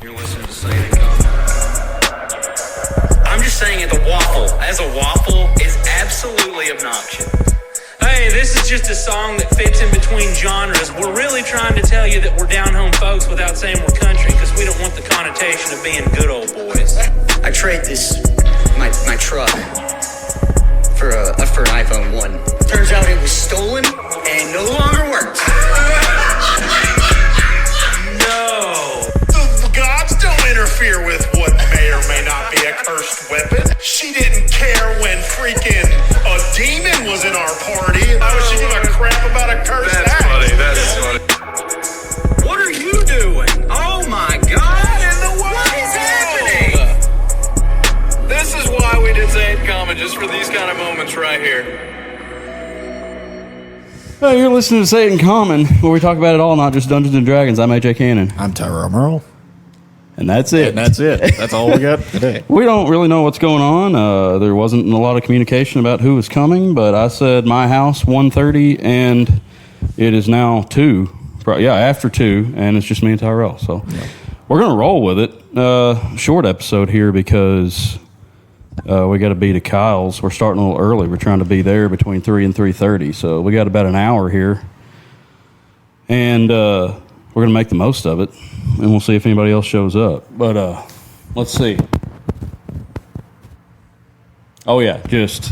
You're listening to Say It Common. I'm just saying it, the waffle, as a waffle, is absolutely obnoxious. Hey, this is just a song that fits in between genres. We're really trying to tell you that we're down-home folks without saying we're country, because we don't want the connotation of being good old boys. I trade my truck for an iPhone 1. Turns out it was stolen and no longer works. No. The gods don't interfere with what may or may not be a cursed weapon. She didn't care when freaking a demon was in our party. Why would she give a crap about a cursed axe? That's funny. What are you doing? Oh my God! What is happening? This is why we did Say It Common, just for these kind of moments right here. Hey, you're listening to Say It in Common, where we talk about it all, not just Dungeons and Dragons. I'm AJ Cannon. I'm Tyrell Merle. And that's it. And that's it. That's all we got today. We don't really know what's going on. There wasn't a lot of communication about who was coming, but I said my house 1:30, and it is now 2. Yeah, after 2, and it's just me and Tyrell. So we're going to roll with it. Short episode here because we got to be to Kyle's. We're starting a little early. We're trying to be there between 3 and 3:30. So we got about an hour here. And we're going to make the most of it. And we'll see if anybody else shows up. But let's see. Oh, yeah, just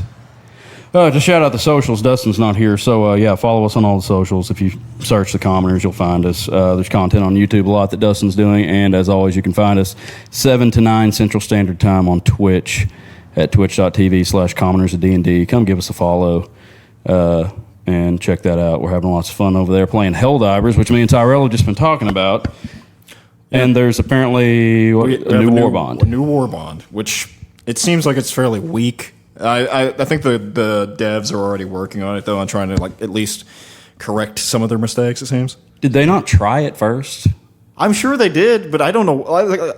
shout out the socials. Dustin's not here. So, yeah, follow us on all the socials. If you search The Commoners, you'll find us. There's content on YouTube a lot that Dustin's doing. And, as always, you can find us 7 to 9 Central Standard Time on Twitch at twitch.tv/commonersofD&D. Come give us a follow and check that out. We're having lots of fun over there playing Helldivers, which me and Tyrell have just been talking about. And there's apparently a new war bond. A new war bond, which it seems like it's fairly weak. I think the devs are already working on it, though, and trying to at least correct some of their mistakes, it seems. Did they not try it first? I'm sure they did, but I don't know.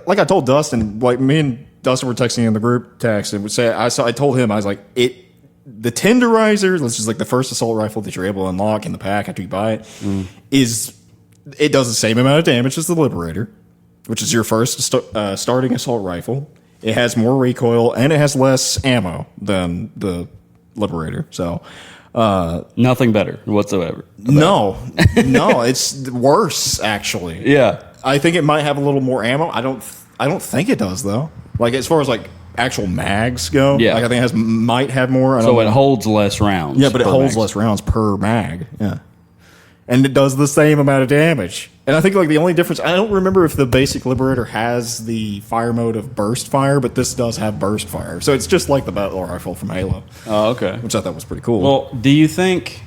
Like I told Dustin, me and Dustin were texting in the group text, and I told him, I was like, the Tenderizer, which is the first assault rifle that you're able to unlock in the pack after you buy it, it does the same amount of damage as the Liberator, which is your first starting assault rifle. It has more recoil, and it has less ammo than the Liberator. So, nothing better whatsoever. No, it's worse actually. Yeah, I think it might have a little more ammo. I don't think it does though. As far as actual mags go, yeah. I think it might have more. So it holds less rounds. Yeah, but it holds less rounds per mag. Yeah. And it does the same amount of damage. And I think the only difference, I don't remember if the basic Liberator has the fire mode of burst fire, but this does have burst fire. So it's just like the battle rifle from Halo. Oh, okay. Which I thought was pretty cool. Well, do you think,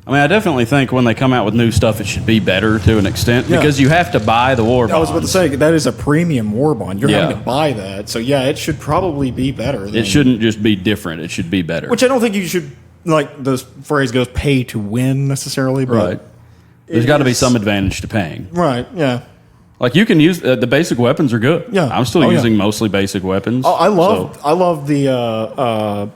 I definitely think when they come out with new stuff, it should be better to an extent, because you have to buy the war bond. I was about to say, that is a premium war bond. You're having to buy that. So yeah, it should probably be better. It shouldn't just be different. It should be better. Which I don't think you should, the phrase goes, pay to win necessarily. But right. There's got to be some advantage to paying. Right, yeah. You can use, the basic weapons are good. Yeah. I'm still using mostly basic weapons. Oh, I love the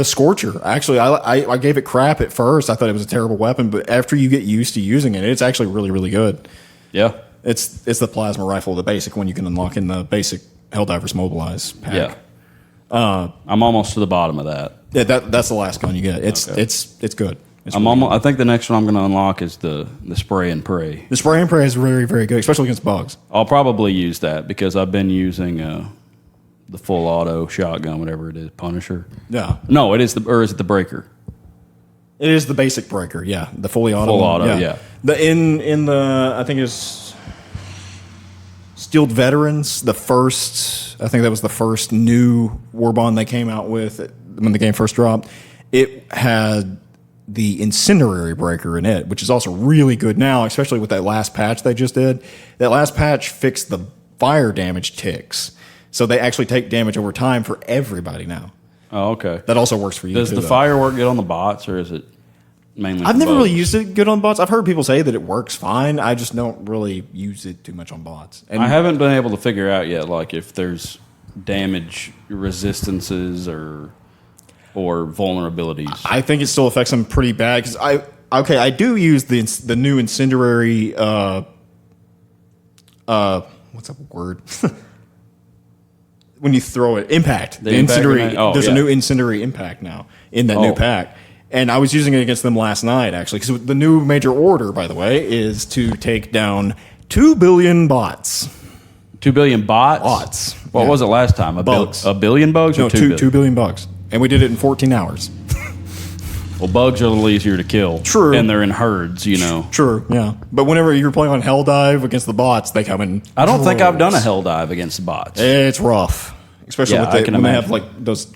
Scorcher. Actually, I gave it crap at first. I thought it was a terrible weapon, but after you get used to using it, it's actually really, really good. Yeah. It's the plasma rifle, the basic one you can unlock in the basic Helldivers Mobilize pack. Yeah. I'm almost to the bottom of that. Yeah, that's the last gun you get. It's good. I think the next one I'm going to unlock is the spray and pray. The spray and pray is very, very good, especially against bugs. I'll probably use that because I've been using the full auto shotgun, whatever it is, Punisher. Yeah. No, is it the breaker? It is the basic breaker. Yeah, the fully auto. Full auto. Yeah. In the I think it's Steeled Veterans. I think that was the first new war bond they came out with when the game first dropped. It had the incendiary breaker in it, which is also really good now, especially with that last patch they just did. That last patch fixed the fire damage ticks. So they actually take damage over time for everybody now. Oh, okay. That also works for you. Does the firework get on the bots, or is it mainly I've never really used it good on bots. I've heard people say that it works fine. I just don't really use it too much on bots. And I haven't been able to figure out yet, if there's damage resistances or vulnerabilities. I think it still affects them pretty bad because I do use the new incendiary what's that word? When you throw it, impact. The impact incendiary. grenade? Oh, there's yeah. a new incendiary impact now in that new pack. And I was using it against them last night, actually. Because the new major order, by the way, is to take down 2 billion bots. 2 billion bots? Bots. What was it last time? Bugs. A billion bugs or No, 2 billion? 2 billion bugs. And we did it in 14 hours. Well, bugs are a little easier to kill. True. And they're in herds, you know. True, yeah. But whenever you're playing on Helldive against the bots, they come in. I don't think I've done a droves. hell dive against the bots. It's rough. Especially Yeah, with I can when they have imagine. like those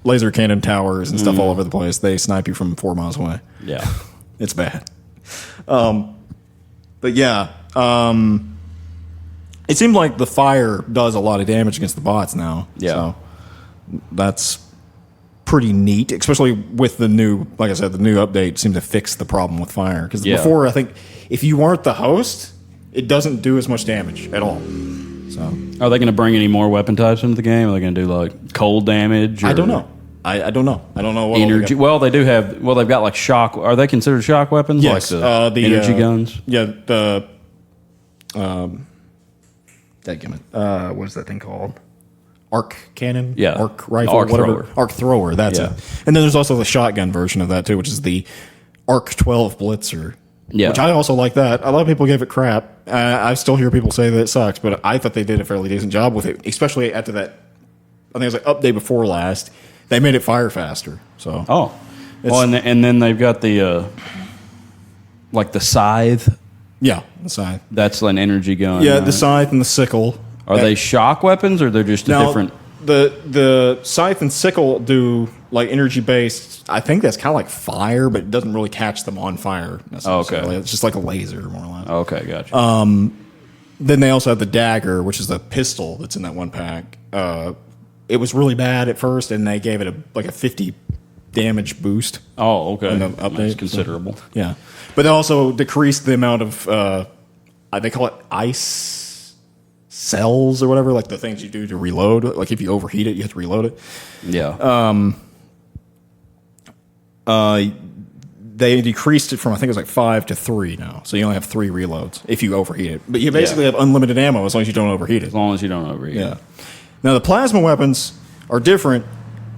laser cannon towers and stuff all over the place. They snipe you from 4 miles away. Yeah. It's bad. But yeah, it seemed like the fire does a lot of damage against the bots now. Yeah. So that's pretty neat, especially with the new, like I said, the new update seemed to fix the problem with fire. Because Yeah. before, I think if you weren't the host, it doesn't do as much damage at all. So Are they going to bring any more weapon types into the game? Are they going to do like cold damage? Or I don't know. I don't know. I don't know what all they Energy. got. Well, they do have. Well, they've got like shock. Are they considered shock weapons? Yes, Like the energy guns. Yeah, the what is that thing called? Arc cannon? Yeah. Arc rifle, Arc whatever. thrower. Arc thrower, that's Yeah. it. And then there's also the shotgun version of that too, which is the Arc 12 Blitzer. Yeah. Which I also like that. A lot of people gave it crap. I still hear people say that it sucks, but I thought they did a fairly decent job with it, especially after that. I think it was like update before last. They made it fire faster. So Oh, well, and then they've got the like the scythe. yeah, the scythe. That's an energy gun. Yeah, right? the scythe and the sickle. Are they shock weapons or they're just a Now, different? the scythe and sickle do like energy based. I think that's kind of like fire, but it doesn't really catch them on fire necessarily. Okay. It's just like a laser, more or less. Okay, gotcha. Then they also have the dagger, which is the pistol that's in that one pack. It was really bad at first, and they gave it a 50 damage boost. Oh, okay. in the update, That's so- considerable. Yeah, but they also decreased the amount of they call it ice cells or whatever, like the things you do to reload. Like if you overheat it, you have to reload it. Yeah. They decreased it from I think it was like 5 to 3 now, so you only have 3 reloads if you overheat it. But you basically have unlimited ammo as long as you don't overheat it. as long as you don't overheat. Yeah. Now the plasma weapons are different,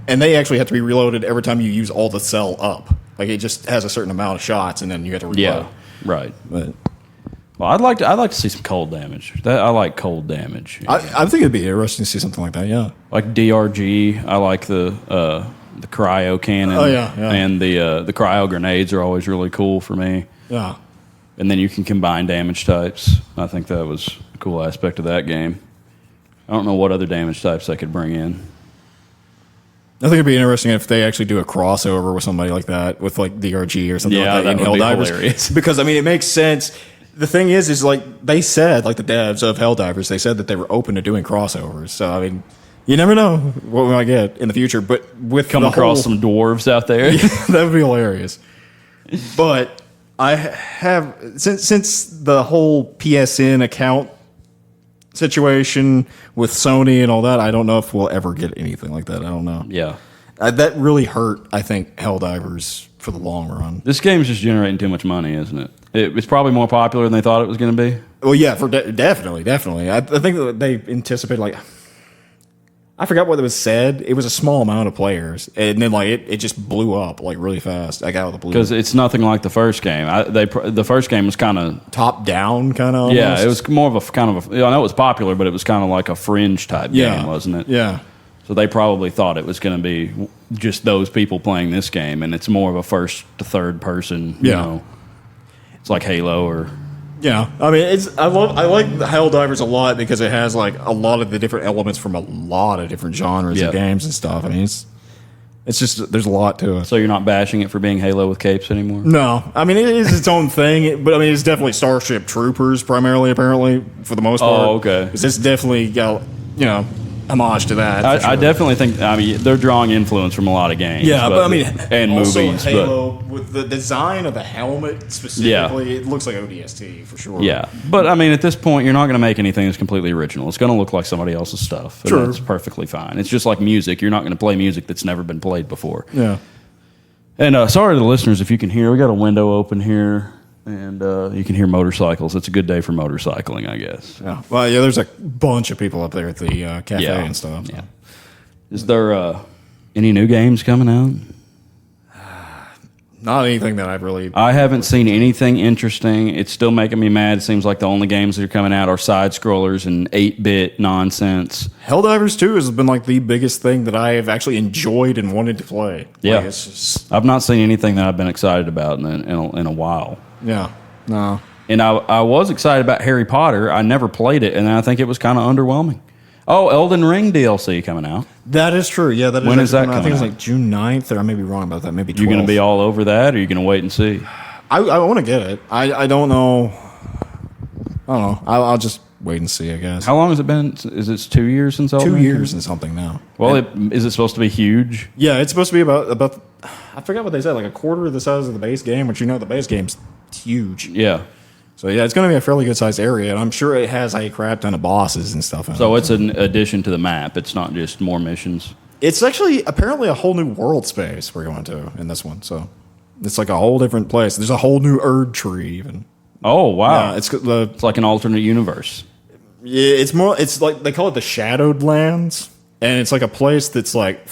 and they actually have to be reloaded every time you use all the cell up. Like it just has a certain amount of shots, and then you have to reload. Yeah. Right. But Well, I'd like to see some cold damage. I like cold damage. I think it'd be interesting to see something like that. Yeah. Like DRG. I like the cryo cannon. Oh, yeah, yeah. And the cryo grenades are always really cool for me. Yeah. And then you can combine damage types. I think that was a cool aspect of that game. I don't know what other damage types they could bring in. I think it'd be interesting if they actually do a crossover with somebody like that, with like DRG or something Yeah, like that, that in would be Helldivers. hilarious. Because I mean, it makes sense. The thing is like they said, like the devs of Helldivers, they said that they were open to doing crossovers. So I mean, you never know what we might get in the future. But with Come the across whole- some dwarves out there. that would be hilarious. But I have since the whole PSN account situation with Sony and all that, I don't know if we'll ever get anything like that. I don't know. Yeah. That really hurt, I think, Helldivers for the long run. This game's just generating too much money, isn't it? It's probably more popular than they thought it was going to be. Well, yeah, for definitely. I think that they anticipated like I forgot what it was said. It was a small amount of players, and then like it just blew up like really fast. Like out of the blue. Because it's nothing like the first game. The first game was kind of Top down kind of. yeah. It was more of a kind of a, I know it was popular, but it was kind of like a fringe type game, wasn't it? Yeah. So they probably thought it was going to be just those people playing this game, and it's more of a first to third person. You Yeah. know, it's like Halo or Yeah, I mean, I like the Helldivers a lot because it has like a lot of the different elements from a lot of different genres Yeah. of games and stuff. I mean, it's just there's a lot to it. so you're not bashing it for being Halo with capes anymore. No, I mean it is its own thing, but I mean it's definitely Starship Troopers primarily, apparently for the most part. Oh, okay. 'Cause it's definitely got homage to that. for I sure. definitely think. I mean, they're drawing influence from a lot of games. Yeah, but I mean, and also movies. Halo with the design of the helmet specifically, it looks like ODST for sure. But yeah, but I mean, at this point, you're not going to make anything that's completely original. It's going to look like somebody else's stuff. And Sure. that's perfectly fine. It's just like music. You're not going to play music that's never been played before. yeah. And sorry to the listeners if you can hear. We got a window open here. and you can hear motorcycles. It's a good day for motorcycling, I guess. Yeah. Well, yeah, there's a bunch of people up there at the cafe and stuff. So. Yeah. Is there any new games coming out? Not anything that I've really... I haven't seen anything interesting. It's still making me mad. It seems like the only games that are coming out are side-scrollers and 8-bit nonsense. Helldivers 2 has been like the biggest thing that I have actually enjoyed and wanted to play. Yeah. Like, it's just, I've not seen anything that I've been excited about in a while. yeah. No. And I was excited about Harry Potter. I never played it, and I think it was kind of underwhelming. Oh, Elden Ring DLC coming out. That is true. Yeah, that is. When is that I think it's coming like June 9th, or I may be wrong about that. Maybe 12th. You going to be all over that, or are you going to wait and see? I want to get it. I don't know. I don't know. I'll just wait and see, I guess. How long has it been? Is it 2 years since Elden 2 Ring? years and something now. Well, is it supposed to be huge? Yeah, it's supposed to be about. I forgot what they said. Like a quarter of the size of the base game, which the base game's huge. Yeah. So yeah, it's going to be a fairly good sized area, and I'm sure it has a crap ton of bosses and stuff. So it's an addition to the map. It's not just more missions. It's actually apparently a whole new world space we're going to in this one. So it's like a whole different place. There's a whole new Erd tree even. Oh wow! Yeah, It's like an alternate universe. Yeah, it's more. It's like they call it the Shadowed Lands, and it's like a place that's like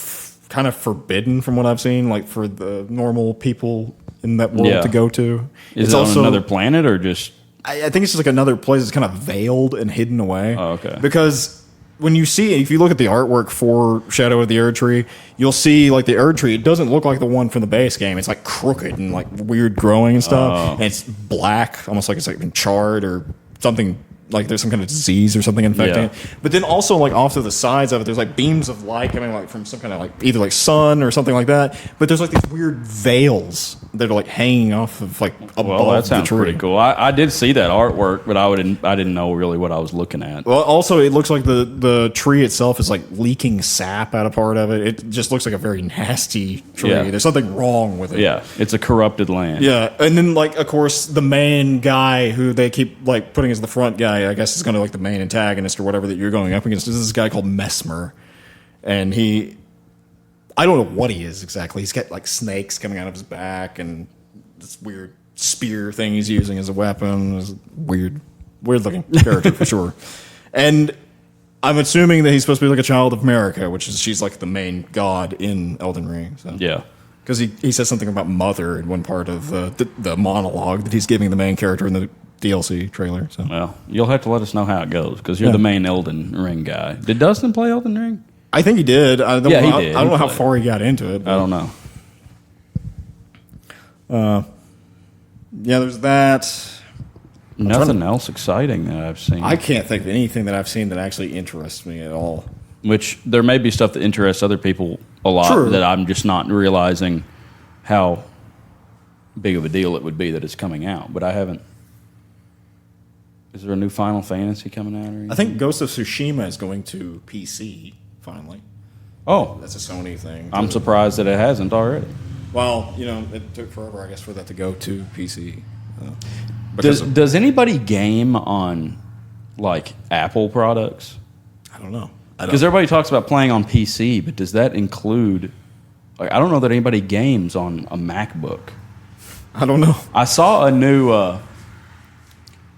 kind of forbidden from what I've seen, like for the normal people in that world to go to. Is it's it also on another planet or just? I think it's just like another place that's kind of veiled and hidden away. Oh, okay. Because when you see, if you look at the artwork for Shadow of the Erd Tree, you'll see like the Erd Tree. It doesn't look like the one from the base game. It's like crooked and like weird growing and stuff, and it's black, almost like it's like been charred or something. Like there's some kind of disease or something infecting it. But then also like off to the sides of it, there's like beams of light coming like from some kind of like either like sun or something like that. But there's like these weird veils that are like hanging off of like above Well, that sounds the tree. pretty cool. I did see that artwork, but I didn't know really what I was looking at. Well, also it looks like the tree itself is like leaking sap out of part of it. It just looks like a very nasty tree. Yeah. There's something wrong with it. Yeah, it's a corrupted land. Yeah, and then like of course the main guy who they keep like putting as the front guy, I guess is going to like the main antagonist or whatever that you're going up against. This is this guy called Mesmer, and I don't know what he is exactly. He's got like snakes coming out of his back and this weird spear thing he's using as a weapon. It's weird looking character for sure. And I'm assuming that he's supposed to be like a child of America, which is she's like the main god in Elden Ring. So. Yeah. Because he says something about mother in one part of the monologue that he's giving the main character in the DLC trailer. So. Well, you'll have to let us know how it goes because you're the main Elden Ring guy. Did Dustin play Elden Ring? I think he did. I don't Yeah, know, he did. I don't know how He played. far he got into it. I don't know. Yeah, there's that. Nothing else exciting that I've seen. I can't think of anything that I've seen that actually interests me at all. Which there may be stuff that interests other people a lot True. that I'm just not realizing how big of a deal it would be that it's coming out. But I haven't. Is there a new Final Fantasy coming out or anything? I think Ghost of Tsushima is going to PC finally. Oh, That's a Sony thing. I'm surprised that it hasn't already. Well, it took forever, I guess, for that to go to PC. Because Does anybody game on like Apple products? I don't know. Because everybody talks about playing on PC, but does that include? Like, I don't know that anybody games on a MacBook. I don't know. I saw a new.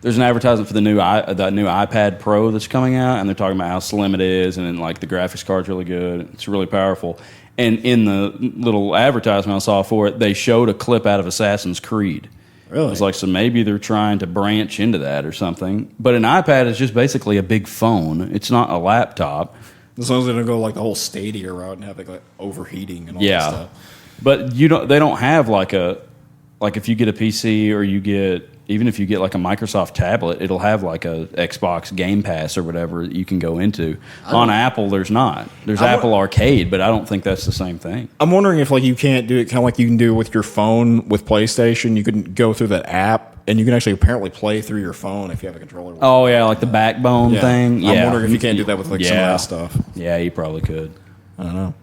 There's an advertisement for the new iPad Pro that's coming out, and they're talking about how slim it is, and then, like the graphics card's really good. It's really powerful. And in the little advertisement I saw for it, they showed a clip out of Assassin's Creed. Really? It's like, so maybe they're trying to branch into that or something. But an iPad is just basically a big phone. It's not a laptop. As long as they don't go like the whole Stadia route and have like overheating and all that Yeah, stuff. but they don't have like if you get a PC or even if you get like a Microsoft tablet, it'll have like a Xbox Game Pass or whatever that you can go into. On Apple, there's not. There's Apple Arcade, but I don't think that's the same thing. I'm wondering if like you can't do it kind of like you can do with your phone with PlayStation. You can go through that app and you can actually apparently play through your phone if you have a controller. Oh yeah, like the Backbone Yeah. thing. Yeah, I'm wondering if you can't do that with like some of that stuff. Yeah, you probably could. I don't know.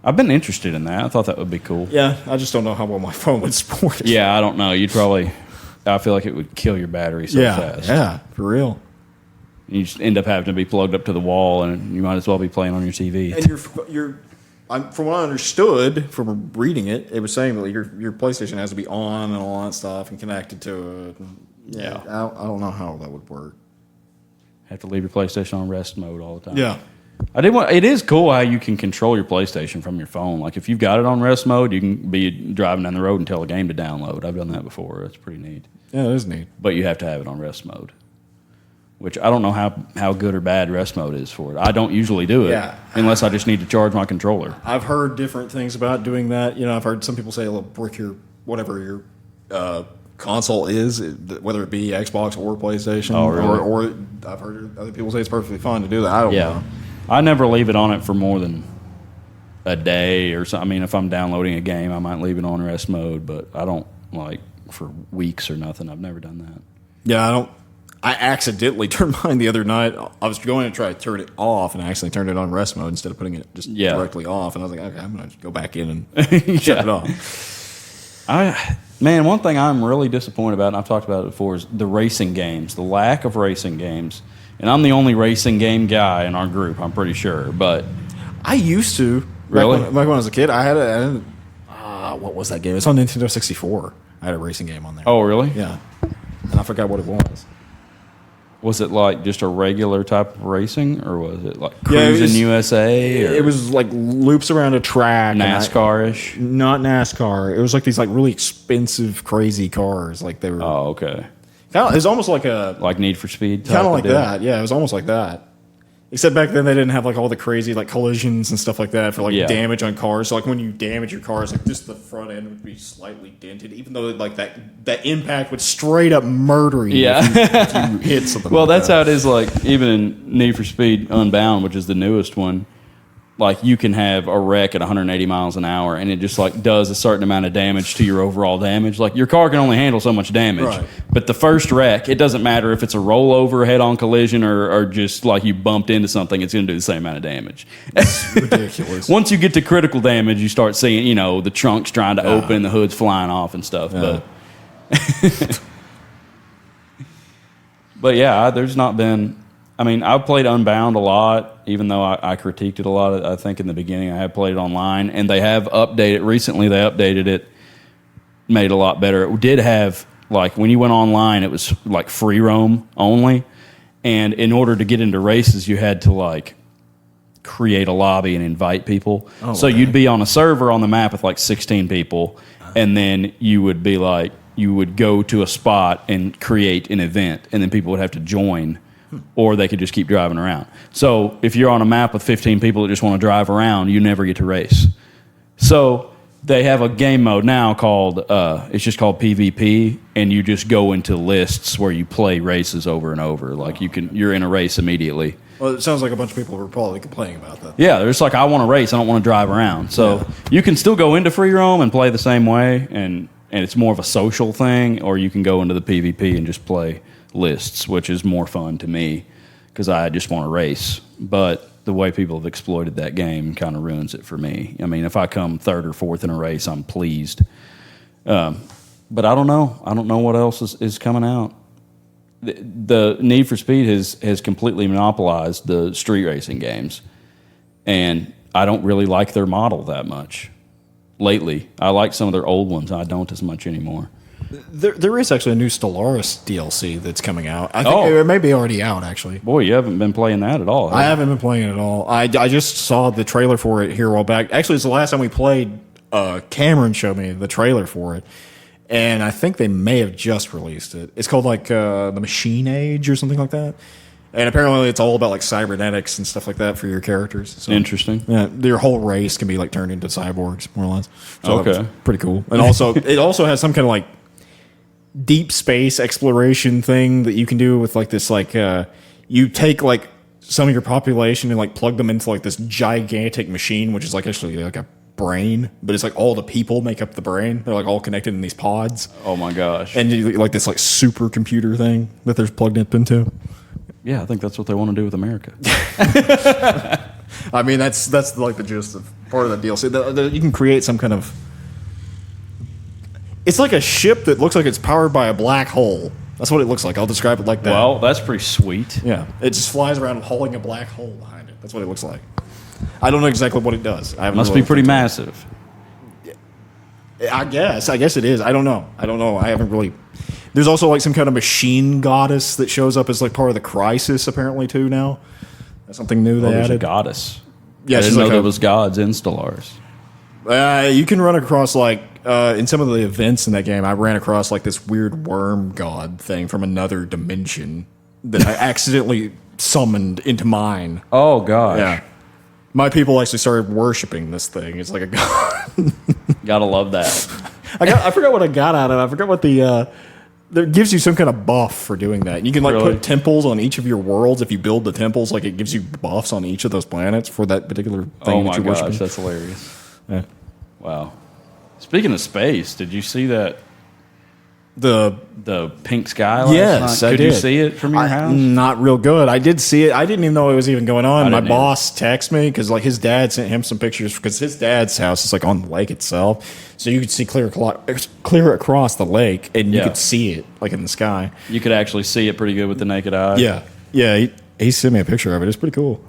I've been interested in that. I thought that would be cool. Yeah, I just don't know how well my phone would support it. Yeah, I don't know. You'd probably. I feel like it would kill your battery so fast. Yeah, for real. You just end up having to be plugged up to the wall, and you might as well be playing on your TV. And from what I understood from reading it, it was saying that your PlayStation has to be on and all that stuff and connected to it. And Yeah. I don't know how that would work. Have to leave your PlayStation on rest mode all the time. Yeah. It is cool how you can control your PlayStation from your phone. Like if you've got it on rest mode, you can be driving down the road and tell a game to download. I've done that before. That's pretty neat. Yeah, it is neat. But you have to have it on rest mode, which I don't know how good or bad rest mode is for it. I don't usually do it unless I just need to charge my controller. I've heard different things about doing that. You know, I've heard some people say, "Look, brick your whatever your console is, whether it be Xbox or PlayStation." Oh, really? Or I've heard other people say it's perfectly fine to do that. I don't know. I never leave it on it for more than a day or something. I mean, if I'm downloading a game, I might leave it on rest mode, but I don't like for weeks or nothing. I've never done that. Yeah, I don't. I accidentally turned mine the other night. I was going to try to turn it off, and I accidentally turned it on rest mode instead of putting it just directly off. And I was like, okay, I'm going to go back in and shut it off. Man, one thing I'm really disappointed about, and I've talked about it before, is the racing games, the lack of racing games. And I'm the only racing game guy in our group, I'm pretty sure. But I used to. Really? Back when I was a kid, I had what was that game? It was on Nintendo 64. I had a racing game on there. Oh, really? Yeah. And I forgot what it was. Was it like just a regular type of racing, or was it like Cruising USA? Or it was like loops around a track. NASCAR-ish? Not NASCAR. It was like these like really expensive, crazy cars. Like they were. Oh, okay. It was almost like like Need for Speed. Kind of like that. Yeah, it was almost like that. Except back then they didn't have like all the crazy like collisions and stuff like that for like damage on cars. So like when you damage your cars, like just the front end would be slightly dented, even though like that impact would straight up murder you. Yeah. if you hit something. Well, like that's that. how it is. Like even in Need for Speed Unbound, which is the newest one, like you can have a wreck at 180 miles an hour, and it just like does a certain amount of damage to your overall damage. Like your car can only handle so much damage, Right. But the first wreck, it doesn't matter if it's a rollover, head-on collision, or just like you bumped into something, it's going to do the same amount of damage. It's ridiculous. Once you get to critical damage, you start seeing, the trunks trying to open, the hood's flying off and stuff. Yeah. But yeah, there's not been. I mean, I've played Unbound a lot, even though I critiqued it a lot. I think in the beginning I had played it online, and they have updated recently. They updated it, made it a lot better. It did have like when you went online, it was like free roam only, and in order to get into races, you had to like create a lobby and invite people. So you'd be on a server on the map with like 16 people, and then you would be like you would go to a spot and create an event, and then people would have to join. Or they could just keep driving around. So if you're on a map with 15 people that just want to drive around, you never get to race. So they have a game mode now called, it's just called PvP, and you just go into lists where you play races over and over. Like you're in a race immediately. Well, it sounds like a bunch of people were probably complaining about that. Yeah, they're just like, I want to race, I don't want to drive around. So you can still go into free roam and play the same way, and it's more of a social thing, or you can go into the PvP and just play lists, which is more fun to me because I just want to race. But the way people have exploited that game kind of ruins it for me. I mean, if I come third or fourth in a race, I'm pleased. But I don't know. I don't know what else is coming out. The Need for Speed has completely monopolized the street racing games, and I don't really like their model that much lately. I like some of their old ones. I don't as much anymore. There is actually a new Stellaris DLC that's coming out. I think it may be already out, actually. Boy, you haven't been playing that at all. I haven't been playing it at all. I just saw the trailer for it here a while back. Actually, it's the last time we played. Cameron showed me the trailer for it, and I think they may have just released it. It's called like the Machine Age or something like that. And apparently it's all about like cybernetics and stuff like that for your characters. So, interesting. Yeah, your whole race can be like turned into cyborgs, more or less. So okay. Pretty cool. And also, it also has some kind of like deep space exploration thing that you can do with like this like you take like some of your population and like plug them into like this gigantic machine, which is like actually like a brain, but it's like all the people make up the brain. They're like all connected in these pods. Oh my gosh. And you, like this like supercomputer thing that they're plugged up into. Yeah, I think that's what they want to do with America. I mean, that's like the gist of part of the DLC. You can create some kind of. It's like a ship that looks like it's powered by a black hole. That's what it looks like. I'll describe it like that. Well, that's pretty sweet. Yeah, it just flies around hauling a black hole behind it. That's what it looks like. I don't know exactly what it does. I haven't Must really be pretty looked massive. into it. I guess it is. I don't know. I haven't really. There's also like some kind of machine goddess that shows up as like part of the crisis apparently too now. That's something new they There's a added. goddess. Yeah, I she's didn't know like there a- was gods in Stellaris. You can run across like in some of the events in that game. I ran across like this weird worm god thing from another dimension that I accidentally summoned into mine. Oh gosh. Yeah, my people actually started worshiping this thing. It's like a god. Gotta love that. I forgot what I got out of it. I forgot what the. That gives you some kind of buff for doing that. You can like Really? put temples on each of your worlds. If you build the temples, like it gives you buffs on each of those planets for that particular thing Oh that my you're gosh, worshiping. that's hilarious. Yeah. Wow. Speaking of space, did you see that The the pink sky last yes, night? I Could did. you see it from your house? Not real good. I did see it. I didn't even know it was even going on. My didn't boss texted me because like his dad sent him some pictures because his dad's house is like on the lake itself, so you could see clear across the lake and you Yeah. could see it like in the sky. You could actually see it pretty good with the naked eye. Yeah. He sent me a picture of it. It's pretty cool.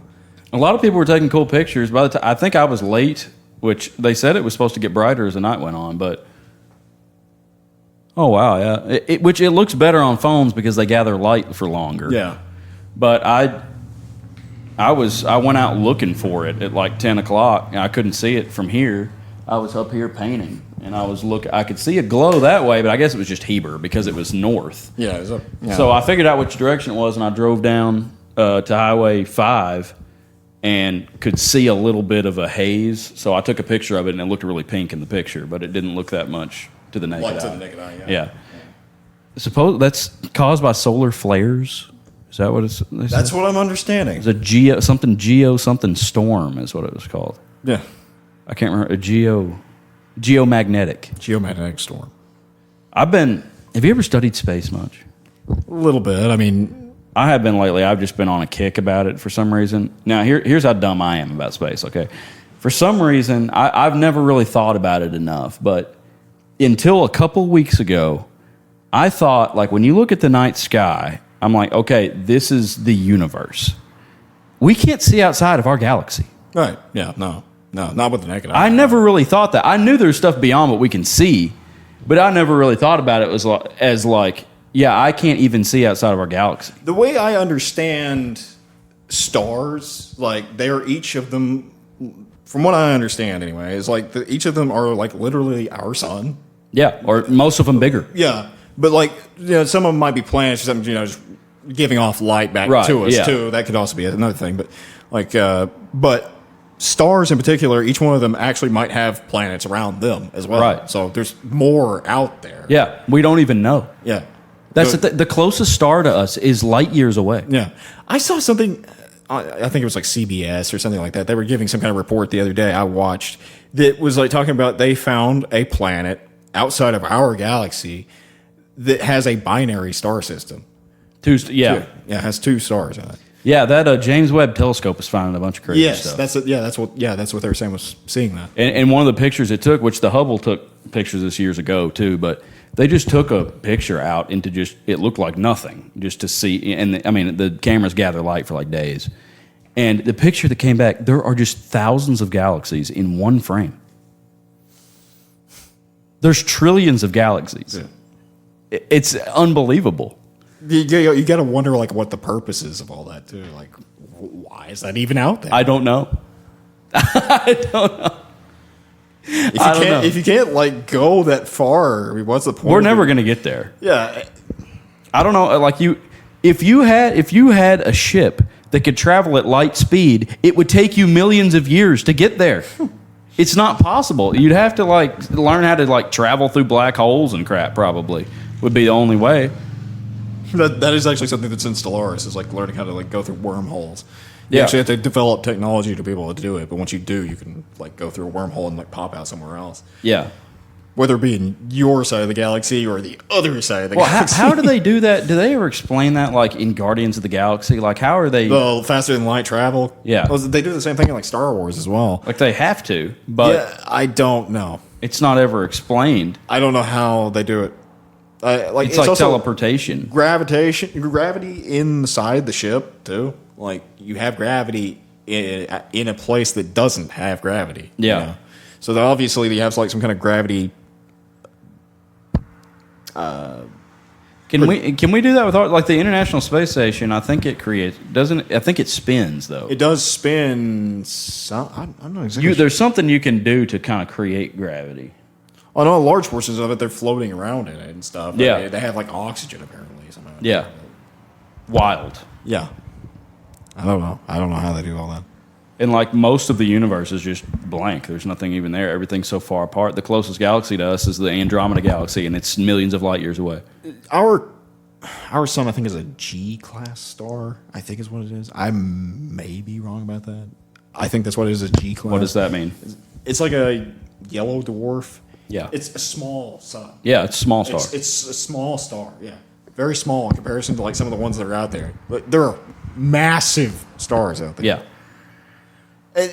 A lot of people were taking cool pictures. By the time I think I was late, which they said it was supposed to get brighter as the night went on, but oh wow, yeah. Which it looks better on phones because they gather light for longer. Yeah. But I went out looking for it at like 10 o'clock and I couldn't see it from here. I was up here painting and I could see a glow that way, but I guess it was just Heber because it was north. Yeah. It was up. Yeah. So I figured out which direction it was and I drove down to Highway 5 and could see a little bit of a haze. So I took a picture of it and it looked really pink in the picture, but it didn't look that much to the naked Like eye. to the naked eye, yeah. Yeah. Suppose that's caused by solar flares. Is that what it's? That's what I'm understanding. It's a something storm is what it was called. Yeah. I can't remember. Geomagnetic. Geomagnetic storm. Have you ever studied space much? A little bit. I mean, I have been lately. I've just been on a kick about it for some reason. Now, here's how dumb I am about space, okay? For some reason, I've never really thought about it enough, but until a couple weeks ago, I thought, like, when you look at the night sky, I'm like, okay, this is the universe. We can't see outside of our galaxy. right. Yeah. No, not with the naked eye. I never really thought that. I knew there's stuff beyond what we can see, but I never really thought about it as like, yeah, I can't even see outside of our galaxy. The way I understand stars, like they're each of them, from what I understand anyway, is like each of them are like literally our sun. Yeah, or most of them bigger. Yeah, but like some of them might be planets or something, just giving off light back Right, to us yeah. too. That could also be another thing. But like, but stars in particular, each one of them actually might have planets around them as well. Right. So there's more out there. Yeah, we don't even know. Yeah. That's So- the closest star to us is light years away. Yeah. I saw something, I think it was like CBS or something like that. They were giving some kind of report the other day I watched that was like talking about they found a planet outside of our galaxy that has a binary star system. Yeah, Yeah, it has two stars in it. yeah. That James Webb Telescope is finding a bunch of crazy Yes, stuff. that's what they were saying was seeing that. And one of the pictures it took, which the Hubble took pictures this years ago too, but they just took a picture out into it looked like nothing, just to see. And the cameras gather light for like days. And the picture that came back, there are just thousands of galaxies in one frame. There's trillions of galaxies. Yeah. It's unbelievable. You got to wonder like what the purpose is of all that too. Like, why is that even out there? I don't know. I don't know. If you can't like go that far, I mean, what's the point? We're of never it? going to get there. Yeah, I don't know. Like if you had a ship that could travel at light speed, it would take you millions of years to get there. It's not possible. You'd have to like learn how to like travel through black holes and crap. Probably would be the only way. that is actually something that's in Stellaris is like learning how to like go through wormholes. You Yeah. actually have to develop technology to be able to do it, but once you do, you can like go through a wormhole and like pop out somewhere else. Yeah. Whether it be in your side of the galaxy or the other side of the Well, galaxy. how do they do that? Do they ever explain that like in Guardians of the Galaxy? Like how are they? Well, faster than light travel. Yeah. Well, they do the same thing in like Star Wars as well. Like they have to, but Yeah, I don't know. it's not ever explained. I don't know how they do it. It's like also teleportation. gravity inside the ship too. Like you have gravity in a place that doesn't have gravity. Yeah. You know? So obviously they have like some kind of gravity. Can we do that with like the International Space Station? I think it creates doesn't. I think it spins though. It does spin. I'm not exactly. There's something you can do to kind of create gravity. I know large portions of it they're floating around in it and stuff. Yeah. They have like oxygen apparently. Somehow. Yeah. Wild. Yeah. I don't know how they do all that. And like most of the universe is just blank. There's nothing even there. Everything's so far apart. The closest galaxy to us is the Andromeda Galaxy, and it's millions of light years away. Our sun, I think, is a G-class star. I think is what it is. I may be wrong about that. I think that's what it is, a G-class. What does that mean? It's like a yellow dwarf. Yeah. It's a small sun. Yeah, it's a small star. It's a small star, yeah. Very small in comparison to like some of the ones that are out there. But there are massive stars out there. Yeah.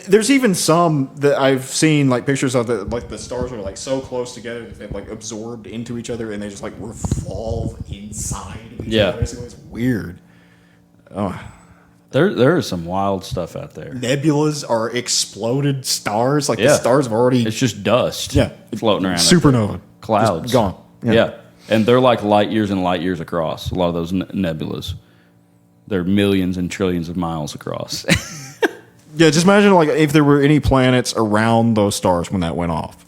There's even some that I've seen like pictures of that, like the stars are like so close together that they've like absorbed into each other and they just like revolve inside of each other. So it's weird. There is some wild stuff out there. Nebulas are exploded stars. Like the stars have already. It's just dust. Yeah. Floating around. Supernova. Clouds. Just gone. Yeah. And they're like light years and light years across. A lot of those nebulas. They're millions and trillions of miles across. Yeah, just imagine like if there were any planets around those stars when that went off.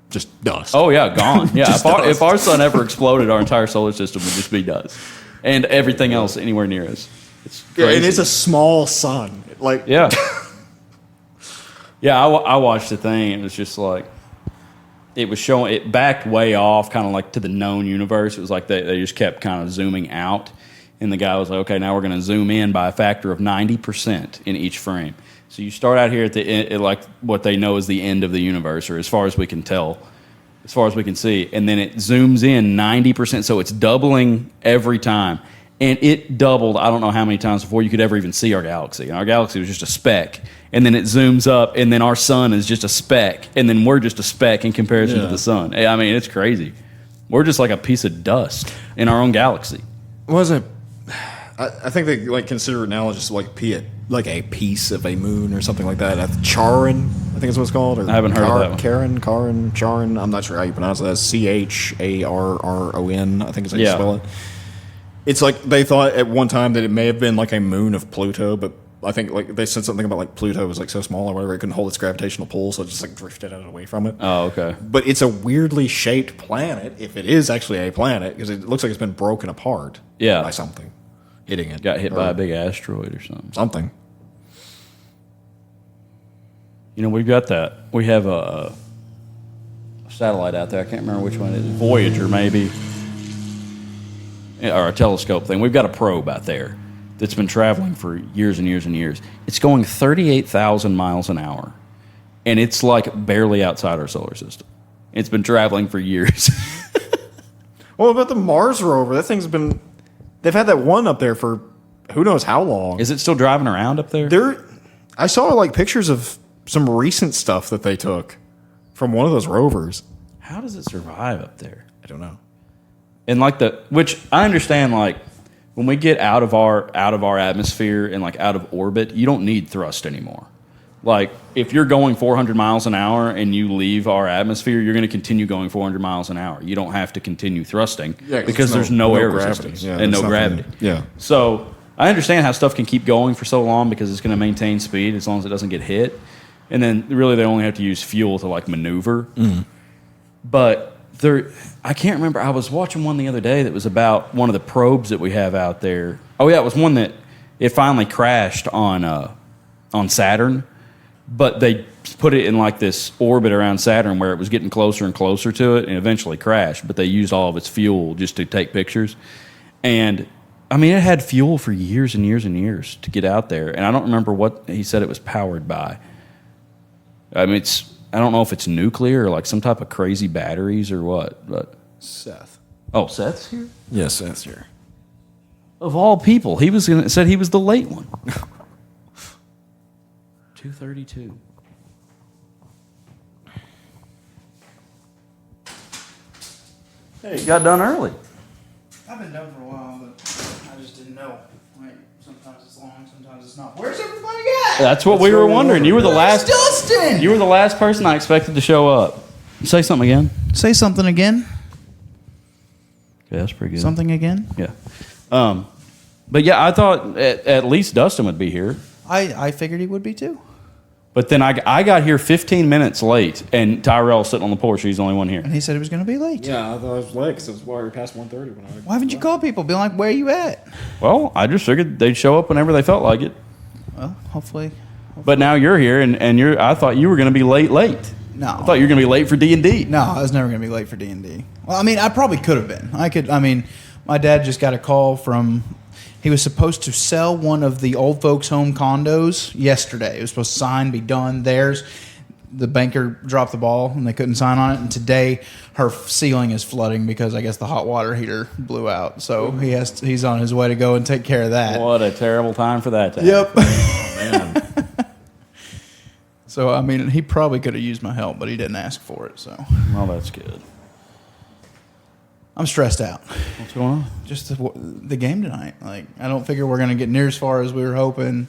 Just dust. Oh, yeah, gone. Yeah, Just if our sun ever exploded, our entire solar system would just be dust. And everything else anywhere near us. It's crazy. Yeah, and it's a small sun. Like, yeah. Yeah, I watched the thing, and it was just like, it was showing, it backed way off, kind of like to the known universe. It was like they just kept kind of zooming out. And the guy was like, okay, now we're going to zoom in by a factor of 90% in each frame. So you start out here at the end, at like what they know is the end of the universe, or as far as we can tell, as far as we can see. And then it zooms in 90%, so it's doubling every time. And it doubled, I don't know how many times before you could ever even see our galaxy. And our galaxy was just a speck. And then it zooms up, and then our sun is just a speck. And then we're just a speck in comparison to the sun. I mean, it's crazy. We're just like a piece of dust in our own galaxy. Was it? I think they like consider it now just like a piece of a moon or something like that. Charon, I think is what it's called. Or I haven't heard of that one. Charon. I'm not sure how you pronounce that. Charron, I think is how you spell it. It's like they thought at one time that it may have been like a moon of Pluto, but I think like they said something about like Pluto was like so small or whatever it couldn't hold its gravitational pull, so it just like drifted out away from it. Oh, okay. But it's a weirdly shaped planet, if it is actually a planet, because it looks like it's been broken apart. Yeah. By something hitting it. Got hit by a big asteroid or something. Something. You know, we've got that. We have a satellite out there. I can't remember which one it is. Voyager, maybe. Or a telescope thing. We've got a probe out there that's been traveling for years and years and years. It's going 38,000 miles an hour. And it's like barely outside our solar system. It's been traveling for years. Well, about the Mars rover, that thing's been... They've had that one up there for who knows how long. Is it still driving around up there? I saw like pictures of some recent stuff that they took from one of those rovers. How does it survive up there? I don't know. And like which I understand, like when we get out of our atmosphere and like out of orbit, you don't need thrust anymore. Like if you're going 400 miles an hour and you leave our atmosphere, you're going to continue going 400 miles an hour. You don't have to continue thrusting because there's no air gravity. resistance and no gravity. Yeah. So I understand how stuff can keep going for so long because it's going to maintain speed as long as it doesn't get hit. And then really they only have to use fuel to like maneuver. Mm. But I can't remember. I was watching one the other day that was about one of the probes that we have out there. Oh yeah, it was one that it finally crashed on Saturn. But they put it in like this orbit around Saturn where it was getting closer and closer to it and eventually crashed. But they used all of its fuel just to take pictures. And, I mean, it had fuel for years and years and years to get out there. And I don't remember what he said it was powered by. I mean, I don't know if it's nuclear or like some type of crazy batteries or what. But Seth. Oh, Seth's here? Yes, Seth's here. Of all people, said he was the late one. 2:32. Hey, you got done early. I've been done for a while, but I just didn't know. Like, Sometimes it's long, sometimes it's not. Where's everybody at? That's what we were wondering. You were the Where's last. Dustin? You were the last person I expected to show up. Say something again. Say something again. Yeah, that's pretty good. Something again. Yeah. But yeah, I thought at least Dustin would be here. I figured he would be too. But then I got here 15 minutes late, and Tyrell's sitting on the porch. He's the only one here. And he said he was going to be late. Yeah, I thought I was late because it was already past 1:30 when I. Why haven't you called people? Be like, where are you at? Well, I just figured they'd show up whenever they felt like it. Well, hopefully. But now you're here, and you're. I thought you were going to be late. No. I thought you were going to be late for D&D. No, I was never going to be late for D&D. Well, I mean, I probably could have been. My dad just got a call from... He was supposed to sell one of the old folks' home condos yesterday. It was supposed to sign, be done. Theirs, the banker dropped the ball, and they couldn't sign on it. And today, her ceiling is flooding because I guess the hot water heater blew out. So he's on his way to go and take care of that. What a terrible time for that to Yep. happen. Man. So, I mean, he probably could have used my help, but he didn't ask for it. So Well, that's good. I'm stressed out. What's going on? Just the game tonight. Like, I don't figure we're going to get near as far as we were hoping.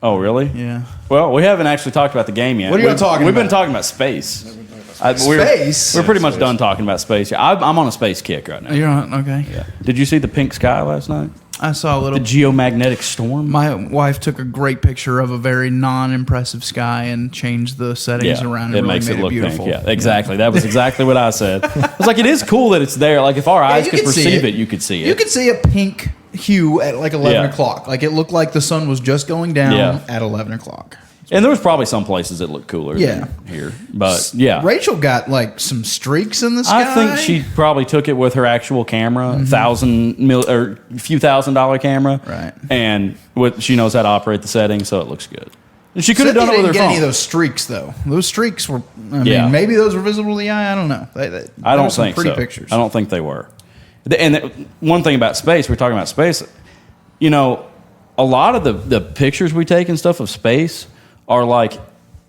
Oh, really? Yeah. Well, we haven't actually talked about the game yet. What are you talking We've been about? talking about space. Space? We're pretty much done talking about space. I'm on a space kick right now. You're on, okay. Yeah. Did you see the pink sky last night? I saw a little. The geomagnetic storm? My wife took a great picture of a very non-impressive sky and changed the settings around and it really makes made it look beautiful. pink. Yeah, exactly. That was exactly what I said. I was like, it is cool that it's there. Like, if our eyes you could could see perceive it. it, you could see it. You could see a pink hue at like 11 Yeah. o'clock. Like, it looked like the sun was just going down Yeah. at 11 o'clock. And there was probably some places that looked cooler Yeah. than here. But, yeah. Rachel got like some streaks in the sky. I think she probably took it with her actual camera, few $1,000 camera, Right. And she knows how to operate the settings, so it looks good. And she could have Cynthia done it with her didn't get phone. any of those streaks though. Those streaks were. I Yeah. mean, maybe those were visible to the eye. I don't know. I there don't were some think pretty so. pictures. I don't think they were. One thing about space, we're talking about space. You know, a lot of the pictures we take and stuff of space are like.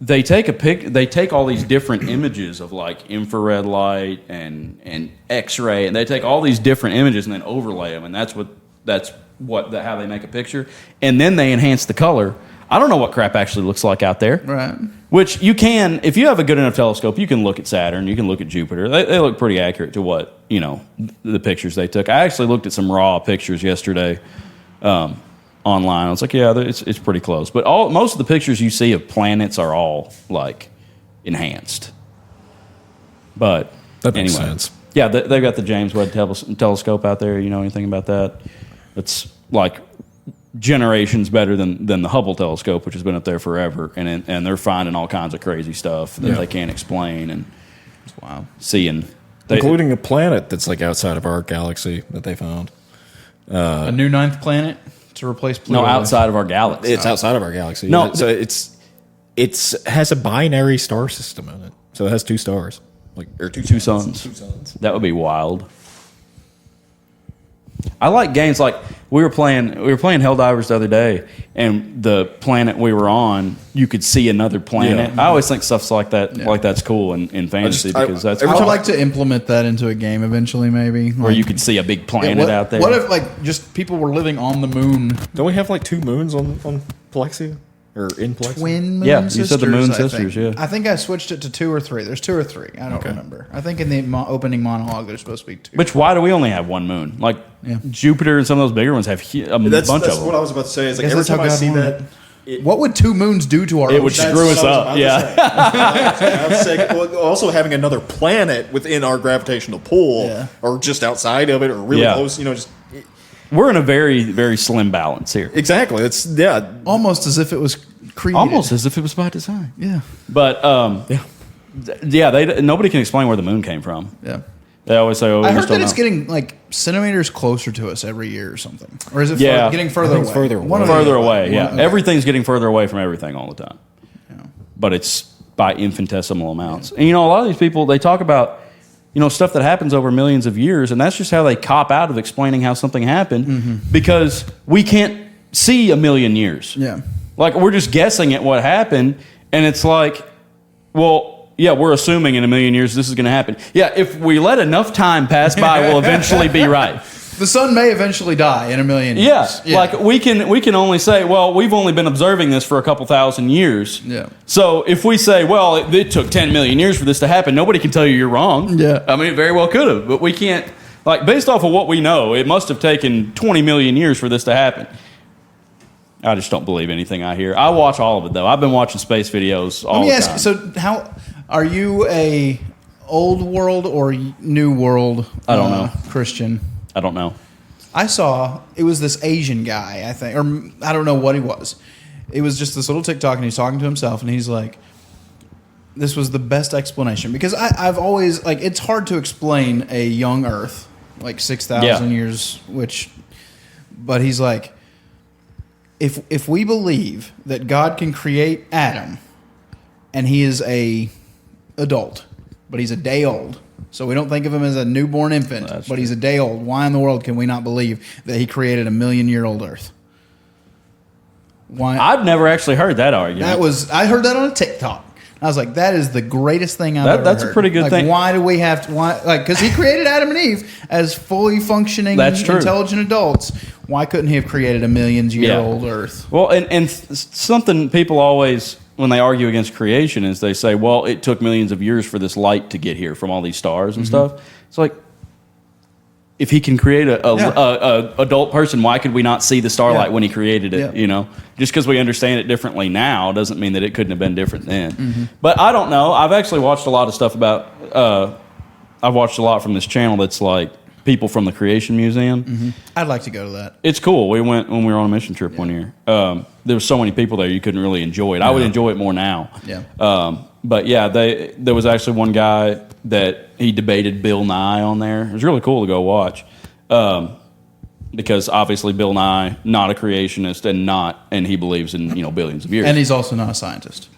They take all these different images of like infrared light and X-ray, and they take all these different images and then overlay them, and that's how they make a picture, and then they enhance the color. I don't know what crap actually looks like out there. Right. Which you can, if you have a good enough telescope, you can look at Saturn, you can look at Jupiter. They look pretty accurate to what the pictures they took. I actually looked at some raw pictures yesterday. Online, I was like, yeah, it's pretty close. But most of the pictures you see of planets are all like enhanced. But That makes anyway, sense. yeah, they've got the James Webb telescope out there. You know anything about that? It's like generations better than the Hubble telescope, which has been up there forever, and they're finding all kinds of crazy stuff that they can't explain and Wow. seeing, Including a planet that's like outside of our galaxy that they found. A new ninth planet to replace Pluto. no, outside of our galaxy. It's outside of our galaxy. No, so it's has a binary star system in it. So it has two stars, or two suns. Two suns. That would be wild. I like games like we were playing Helldivers the other day, and the planet we were on, you could see another planet. Yeah. I always think stuff like that, like that's cool in fantasy because that's I would cool. like to implement that into a game eventually, maybe. where you could see a big planet out there. What if like just people were living on the moon? Don't we have like two moons on Plexia? Or in Plexia? Twin moon Yeah, you sisters. said the moon I think. sisters, yeah. I think I switched it to 2 or 3. There's 2 or 3. I don't remember. I think in the opening monologue there's supposed to be 2. Which, why do we only have one moon? Like Jupiter and some of those bigger ones have a bunch That's of them. what I was about to say. Is like Guess every that's how time I God see wanted that, what would 2 moons do to our It would ocean? screw us up. Well, also having another planet within our gravitational pull, or just outside of it, or really close. Just We're in a very, very slim balance here. exactly. It's Almost as if it was created. Almost as if it was by design. Yeah. But nobody can explain where the moon came from. Yeah. They always say, "Oh, we I just heard that don't it's know." getting like centimeters closer to us every year or something. Or is it getting I further think away? it's further away. One or the Further other. away. Yeah, Okay. everything's getting further away from everything all the time. But it's by infinitesimal amounts. And a lot of these people, they talk about stuff that happens over millions of years, and that's just how they cop out of explaining how something happened because we can't see a million years. Yeah. Like, we're just guessing at what happened, and it's like, well, yeah, we're assuming in a million years this is going to happen. Yeah, if we let enough time pass by, we'll eventually be right. The sun may eventually die in a million years. Yeah, like we can only say, well, we've only been observing this for a couple thousand years. Yeah. So if we say, well, it took 10 million years for this to happen, nobody can tell you you're wrong. Yeah. I mean, it very well could have, but we can't. Like, based off of what we know, it must have taken 20 million years for this to happen. I just don't believe anything I hear. I watch all of it, though. I've been watching space videos all the time. Let me ask, so how are you a old world or new world I don't know. Christian? I don't know. I saw, it was this Asian guy, I think, or I don't know what he was. It was just this little TikTok, and he's talking to himself, and he's like, this was the best explanation. Because I've always, like, it's hard to explain a young Earth, like 6,000 years, but he's like, if we believe that God can create Adam, and he is a adult, but he's a day old, so we don't think of him as a newborn infant, but he's a day old, why in the world can we not believe that he created a million-year-old Earth? Why? I've never actually heard that argument. I heard that on a TikTok. I was like, that is the greatest thing I've ever heard. That's a pretty good thing. Why do we have to, because he created Adam and Eve as fully functioning, intelligent adults. Why couldn't he have created a million-year-old Earth? Well, and something people always, when they argue against creation, is they say, well, it took millions of years for this light to get here from all these stars and stuff. It's like, if he can create a adult person, why could we not see the starlight when he created it? You know, just because we understand it differently now doesn't mean that it couldn't have been different then. But I don't know. I've actually watched a lot of stuff about. I've watched a lot from this channel that's like people from the Creation Museum. I'd like to go to that. It's cool. We went when we were on a mission trip one year. There was so many people there, you couldn't really enjoy it. I would enjoy it more now. But yeah, there was actually one guy that he debated Bill Nye on there. It was really cool to go watch. Because obviously Bill Nye, not a creationist and he believes in, billions of years. And he's also not a scientist.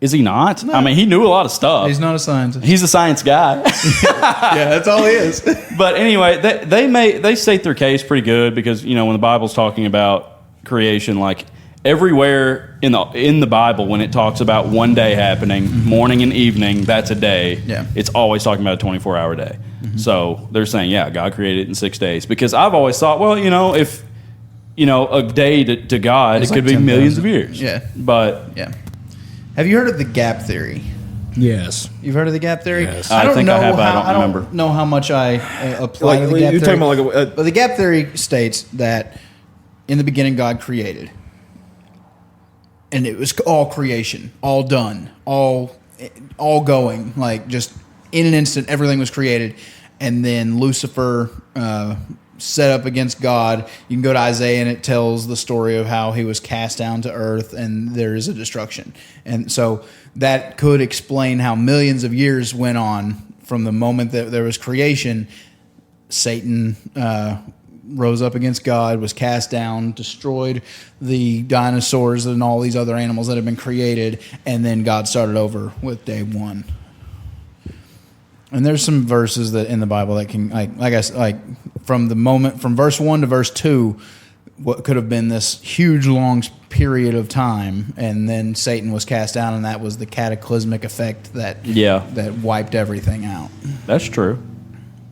Is he not? No. I mean, he knew a lot of stuff. He's not a scientist. He's a science guy. Yeah, that's all he is. But anyway, they state their case pretty good because, when the Bible's talking about creation, like everywhere in the Bible, when it talks about one day happening, morning and evening, that's a day. Yeah. It's always talking about a 24-hour day. So they're saying, yeah, God created it in 6 days. Because I've always thought, well, if a day to God, It's it could like be millions 10,000. of years. Yeah. But Yeah. Have you heard of the gap theory? Yes. You've heard of the gap theory? Yes. I think I have, but I don't remember. know how much I apply to the gap you're theory. talking about But the gap theory states that in the beginning God created. And it was all creation, all done, all going, like just in an instant, everything was created. And then Lucifer set up against God. You can go to Isaiah and it tells the story of how he was cast down to earth and there is a destruction. And so that could explain how millions of years went on from the moment that there was creation. Satan rose up against God, was cast down, destroyed the dinosaurs and all these other animals that had been created, and then God started over with day one. And there's some verses that in the Bible that can, from verse 1 to verse 2, what could have been this huge long period of time, and then Satan was cast down, and that was the cataclysmic effect that wiped everything out. that's true.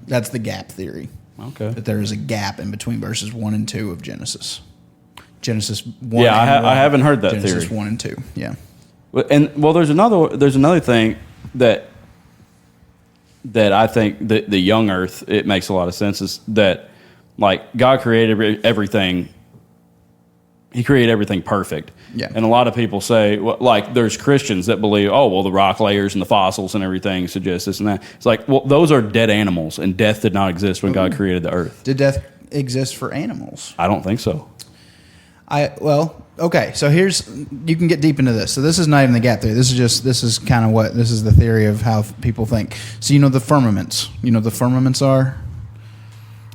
That's the gap theory. Okay. That there is a gap in between verses 1 and 2 of Genesis. Genesis 1. Yeah, and I haven't heard that Genesis theory. 1 and 2. Yeah. And there's another thing that I think the young Earth, it makes a lot of sense, is that like God created everything. He created everything perfect. Yeah. And a lot of people say, well, like there's Christians that believe, oh, well, the rock layers and the fossils and everything suggest this and that. It's like, well, those are dead animals, and death did not exist when God created the earth. Did death exist for animals? I don't think so. Okay, so you can get deep into this. So this is not even the gap theory. This is the theory of how people think. So the firmaments. You know what the firmaments are?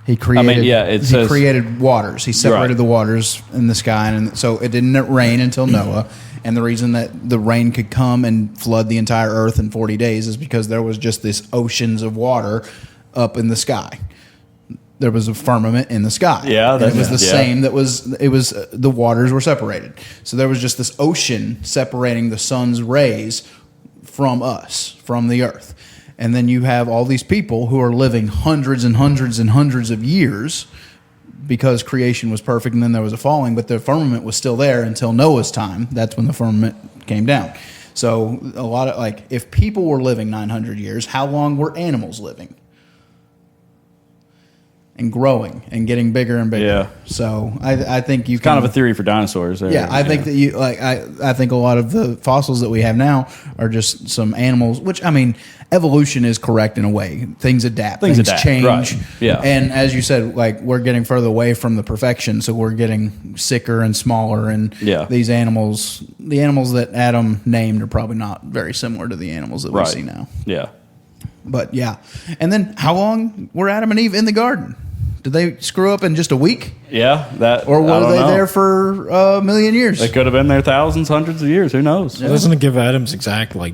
He created waters. He separated the waters in the sky, and so it didn't rain until Noah. And the reason that the rain could come and flood the entire earth in 40 days is because there was just this oceans of water up in the sky. There was a firmament in the sky. Yeah, and it was the same. The waters were separated. So there was just this ocean separating the sun's rays from us, from the earth. And then you have all these people who are living hundreds and hundreds and hundreds of years because creation was perfect and then there was a falling, but the firmament was still there until Noah's time. That's when the firmament came down. So a lot of, like, if people were living 900 years, how long were animals living? And growing and getting bigger and bigger. Yeah. So I think you It's kind of a theory for dinosaurs there. Yeah, I think that you like. I think a lot of the fossils that we have now are just some animals. Which, I mean, evolution is correct in a way. Things adapt. Things change. Right. Yeah. And as you said, like, we're getting further away from the perfection, so we're getting sicker and smaller. And these animals, the animals that Adam named, are probably not very similar to the animals that we see now. Yeah. But yeah, and then how long were Adam and Eve in the garden? Did they screw up in just a week? Yeah, that. Or were they know. there for a million years? They could have been there thousands, hundreds of years. Who knows? Well, doesn't it give Adam's exact like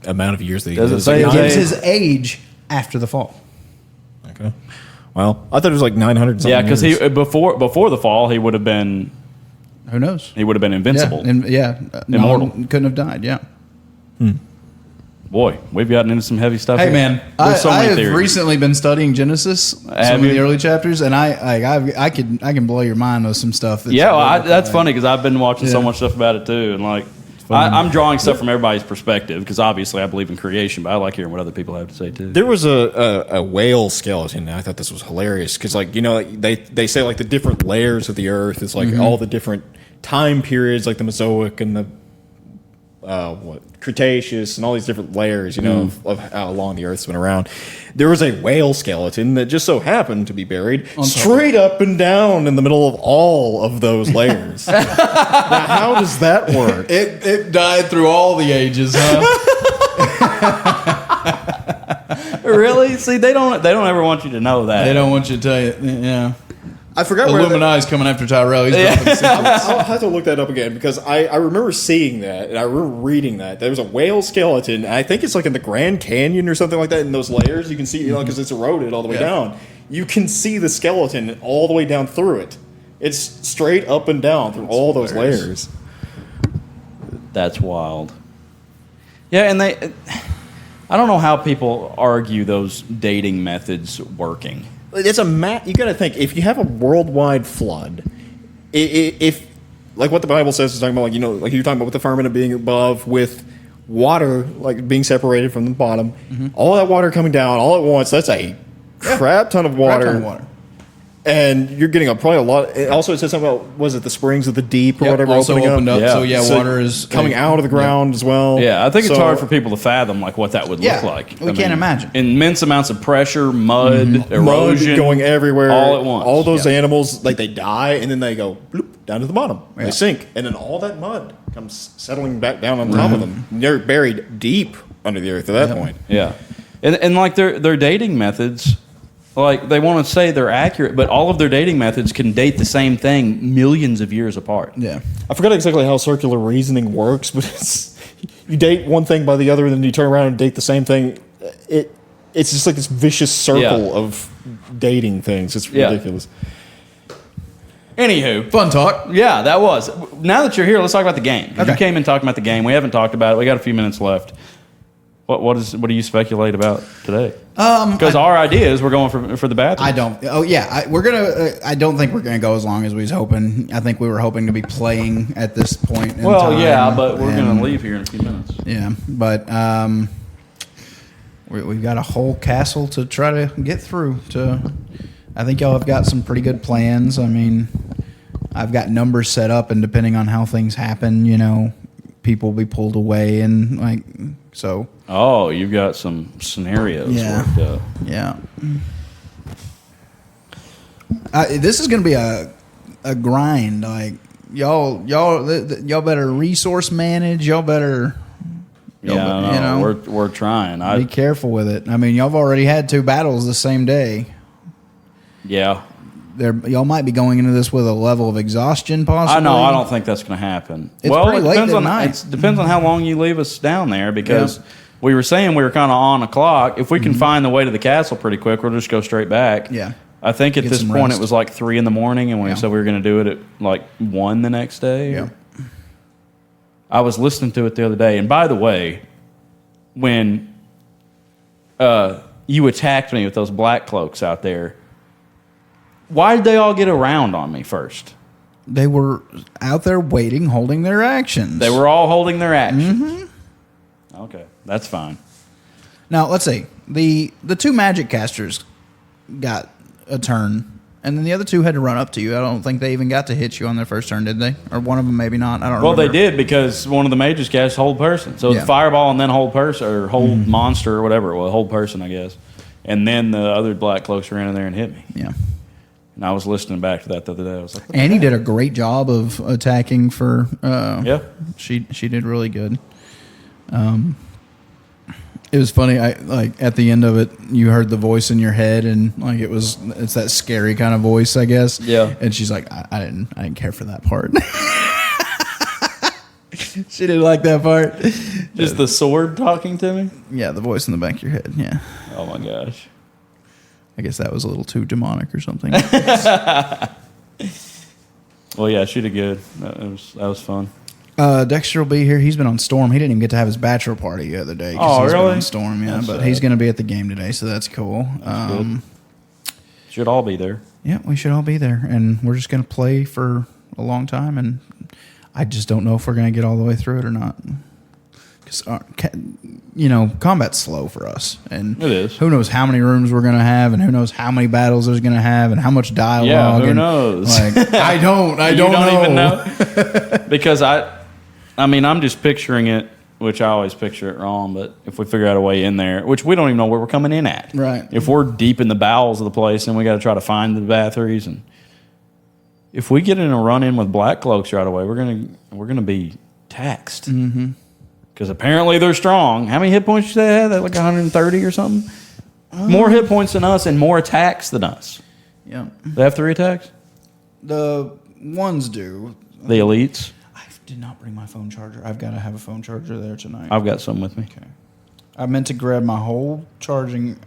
amount of years that he Does it lives? say It his gives age? his age after the fall. Okay. Well, I thought it was like 900. Yeah, because he before the fall, he would have been Who knows? invincible. Yeah, Immortal. No one couldn't have died. Yeah. Boy, we've gotten into some heavy stuff. Hey here. man, There's so I many have theories. recently been studying Genesis, some of you? the early chapters, and I can blow your mind with some stuff. That's Yeah, well, that's funny because I've been watching so Yeah. much stuff about it too, and like I'm drawing stuff from everybody's perspective because obviously I believe in creation, but I like hearing what other people have to say too. There was a whale skeleton, and I thought this was hilarious because, like, you know, they say like the different layers of the earth is like all the different time periods, like the Mesozoic and the Cretaceous and all these different layers, you know, of how long the Earth's been around. There was a whale skeleton that just so happened to be buried straight up and down in the middle of all of those layers. Now, how does that work? It died through all the ages, huh? Really? See, they don't ever want you to know that. They don't want you to tell you. Yeah. I forgot where Illuminati's coming after Tyrell. He's dropping the secrets. I'll have to look that up again because I remember seeing that and I remember reading that. There was a whale skeleton. And I think it's like in the Grand Canyon or something like that. In those layers, you can see, you know, because it's eroded all the way down. You can see the skeleton all the way down through it. It's straight up and down through all those layers. That's wild. Yeah, and I don't know how people argue those dating methods working. It's you got to think, if you have a worldwide flood, if like what the Bible says is talking about, like, you know, like you're talking about with the firmament being above, with water like being separated from the bottom, all that water coming down all at once, that's a crap ton of water. And you're getting probably a lot. Also, it says something about, was it the springs of the deep or whatever? Also opening opened up. Yeah. So water is coming out of the ground as well. Yeah, I think it's So- hard for people to fathom like what that would Yeah, look like. we can't imagine. Immense amounts of pressure, mud, erosion, Mud going everywhere all at once. All those animals, like, they die and then they go bloop, down to the bottom. Yeah. They sink, and then all that mud comes settling back down on top of them. They're buried deep under the earth at that point. Yeah, and like their dating methods, like they want to say they're accurate, but all of their dating methods can date the same thing millions of years apart. Yeah. I forgot exactly how circular reasoning works, but you date one thing by the other, and then you turn around and date the same thing. It's just like this vicious circle of dating things. It's ridiculous. Anywho, Fun talk. yeah, that was. Now that you're here, let's talk about the game. Okay. You came in talking about the game. We haven't talked about it. We got a few minutes left. What do you speculate about today? Because our idea is we're going for the bathroom. I don't. Oh yeah, we're gonna. I don't think we're gonna go as long as we was hoping. I think we were hoping to be playing at this point. In Well, time, yeah, but we're and- going to leave here in a few minutes. Yeah, but we've got a whole castle to try to get through. I think y'all have got some pretty good plans. I mean, I've got numbers set up, and depending on how things happen, you know, people will be pulled away, and like so. Oh, you've got some scenarios worked up. Yeah. This is going to be a grind. Like y'all better resource manage. Y'all better. Yeah, no, you know, we're trying. be careful with it. I mean, y'all have already had 2 battles the same day. Yeah, Y'all might be going into this with a level of exhaustion, possibly. I know. I don't think that's going to happen. It's well, pretty it late depends at on night. it depends on how long you leave us down there because we were saying we were kind of on a clock. If we can find the way to the castle pretty quick, we'll just go straight back. Yeah. I think at Get this some point rest. it was like 3 a.m, and we said we were going to do it at like 1 the next day. Yeah. I was listening to it the other day, and by the way, when you attacked me with those black cloaks out there. Why did they all get around on me first? They were out there waiting, holding their actions. They were all holding their actions. Okay, that's fine. Now, let's see. The two magic casters got a turn, and then the other two had to run up to you. I don't think they even got to hit you on their first turn, did they? Or one of them maybe not. I don't Well, remember. they did because one of the mages cast hold person. So Yeah. the fireball and then hold person or hold monster or whatever. Well, hold person, I guess. And then the other black cloaks ran in there and hit me. Yeah. And I was listening back to that the other day. I was like, Annie did a great job of attacking for. yeah. She did really good. It was funny. I like at the end of it, you heard the voice in your head, and like it's that scary kind of voice, I guess. Yeah. And she's like, I didn't care for that part. She didn't like that part. Just the sword talking to me? Yeah, the voice in the back of your head. Yeah. Oh my gosh. I guess that was a little too demonic or something. Well, yeah, she did good. That was fun. Dexter will be here. He's been on Storm. He didn't even get to have his bachelor party the other day. 'Cause Oh, he's been really? on Storm, yeah. That's But sad. he's going to be at the game today, so that's cool. Good. Should all be there. Yeah, we should all be there, and we're just going to play for a long time. And I just don't know if we're going to get all the way through it or not. Because combat's slow for us, and It is. Who knows how many rooms we're going to have, and who knows how many battles there's going to have, and how much dialogue. Yeah, who and, knows? Like, I don't You know. even know. Because I'm just picturing it, which I always picture it wrong, but if we figure out a way in there, which we don't even know where we're coming in at. Right. If we're deep in the bowels of the place and we got to try to find the batteries, and if we get in a run in with black cloaks right away, we're gonna be taxed. Mm-hmm. Because apparently they're strong. How many hit points did they have? Like 130 or something? More hit points than us and more attacks than us. Yeah, They have 3 attacks? the ones do. The elites? I did not bring my phone charger. I've got to have a phone charger there tonight. I've got some with me. Okay. I meant to grab my whole charging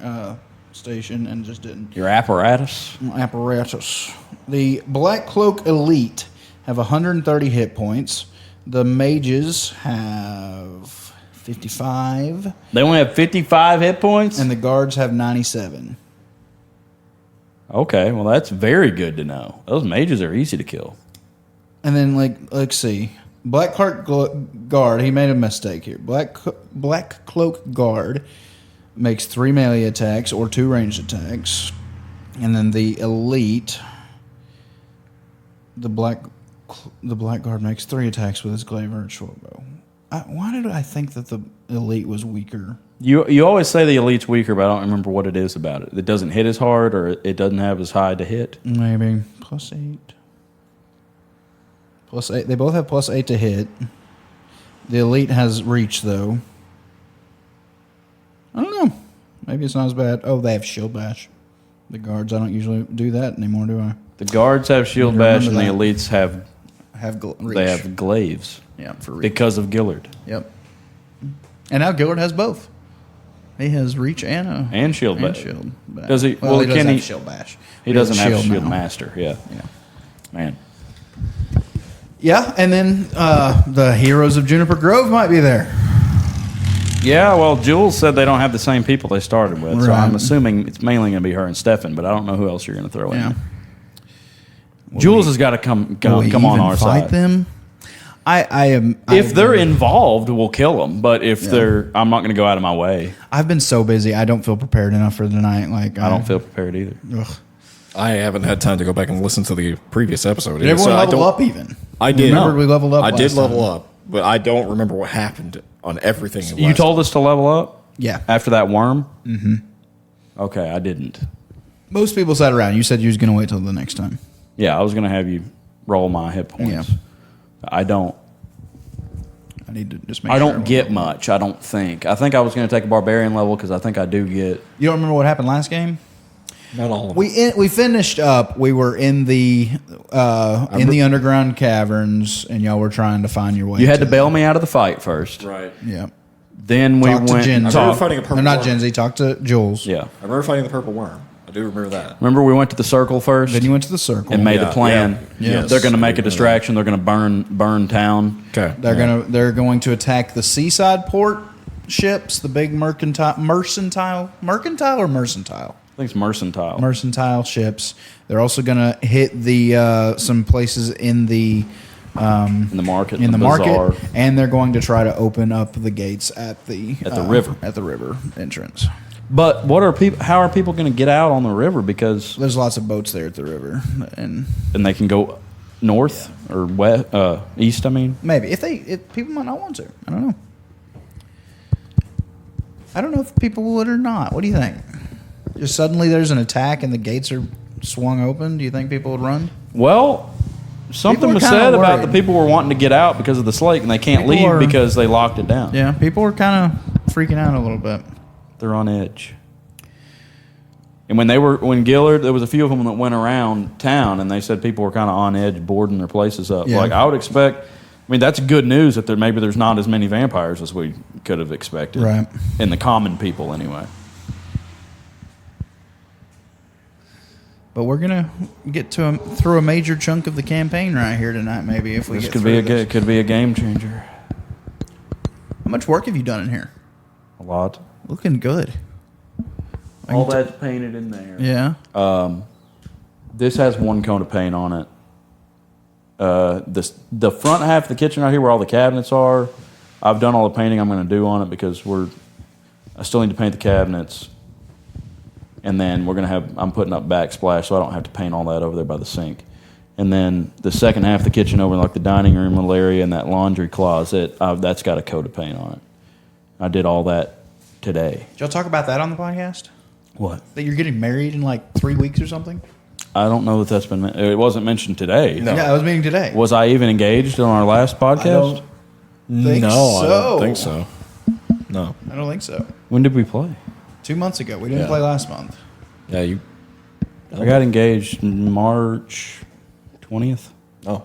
station and just didn't. Your apparatus? Apparatus. The Black Cloak Elite have 130 hit points. The mages have 55. They only have 55 hit points? And the guards have 97. Okay, well, that's very good to know. Those mages are easy to kill. And then, let's see. Black Cloak Guard, he made a mistake here. Black Cloak Guard makes 3 melee attacks or 2 ranged attacks. And then the Elite, the Black Guard makes 3 attacks with his glaive and short bow. Why did I think that the Elite was weaker? You always say the elite's weaker, but I don't remember what it is about it. It doesn't hit as hard, or it doesn't have as high to hit. Maybe. +8. +8. They both have +8 to hit. The Elite has reach, though. I don't know. Maybe it's not as bad. Oh, they have shield bash. The guards, I don't usually do that anymore, do I? The guards have shield Need to bash, and the remember elites have Reach. they have glaives Yeah, for reach. because of Gillard Yep. And now Gillard has both. He has reach and shield bash. shield bash. Does he? Well, Well, he doesn't can have he- shield bash. He doesn't have shield shield now. master. Yeah, Yeah. man. Yeah, and then the heroes of Juniper Grove might be there. Yeah, well, Jules said they don't have the same people they started with, so Right. I'm assuming it's mainly going to be her and Stefan, but I don't know who else you're going to throw Yeah. in. Jules has got to come Will we on even our fight side. them? If they're involved, we'll kill them. But if Yeah. they're, I'm not going to go out of my way. I've been so busy. I don't feel prepared enough for tonight. Like I don't feel prepared either. Ugh. I haven't had time to go back and listen to the previous episode. Did everyone so I level don't- up even? I did. Remember we leveled up I did last level time. up, but I don't remember what happened on everything. You told us to level up Yeah. after that worm? Mm-hmm. Okay, I didn't. Most people sat around. You said you was going to wait till the next time. Yeah, I was going to have you roll my hit points. Yeah. I don't. I need to just make I sure don't get much. I don't think. I think I was going to take a barbarian level because I think I do get. You don't remember what happened last game? Not all of them. We finished up. We were in the underground caverns, and y'all were trying to find your way. You had to bail me out of the fight first. Right. Yeah. Then we Talk to went. Jen. I remember fighting a purple Or not worm. Genzi. Talk to Jules. Yeah. I remember fighting the purple worm. I do remember that. Remember we went to the circle first Then you went to the circle. and made Yeah, the plan. yeah. Yes. They're going to I make a remember distraction. They're going to burn town. Okay. They're going to attack the seaside port ships, the big mercantile or mercantile? I think it's mercantile. Mercantile ships. They're also going to hit the some places in the in the market. in the bazaar. market, and they're going to try to open up the gates at the river entrance. But what are people? How are people going to get out on the river? Because There's lots of boats there at the river, and they can go north or west, east. I mean, maybe if people might not want to. I don't know. I don't know if people would or not. What do you think? Just suddenly there's an attack and the gates are swung open. Do you think people would run? well, something People are was kinda said about worried. the people were wanting to get out because of the slake, and they can't People leave are- because they locked it down. Yeah, people are kind of freaking out a little bit. They're on edge. And when Gillard, there was a few of them that went around town, and they said people were kind of on edge, boarding their places up. Yeah. Like I would expect. I mean, that's good news that there's not as many vampires as we could have expected. Right. In the common people, anyway. But we're gonna get through a major chunk of the campaign right here tonight. Maybe if we This get could through be this. could be a game changer. How much work have you done in here? A lot. Looking good. All that's painted in there. Yeah. This has one coat of paint on it. The front half of the kitchen right here, where all the cabinets are, I've done all the painting I'm going to do on it because I still need to paint the cabinets, and then I'm putting up backsplash, so I don't have to paint all that over there by the sink. And then the second half of the kitchen, over like the dining room little area and that laundry closet, that's got a coat of paint on it. I did all that today. Did y'all talk about that on the podcast? What? That you're getting married in like 3 weeks or something? I don't know that that's been. It wasn't mentioned today. No. Yeah, I was meeting today. Was I even engaged on our last podcast? Think no, I so. don't think so. No. I don't think so. When did we play? 2 months ago. We didn't Yeah. play last month. Yeah, you. I got engaged March 20th. Oh.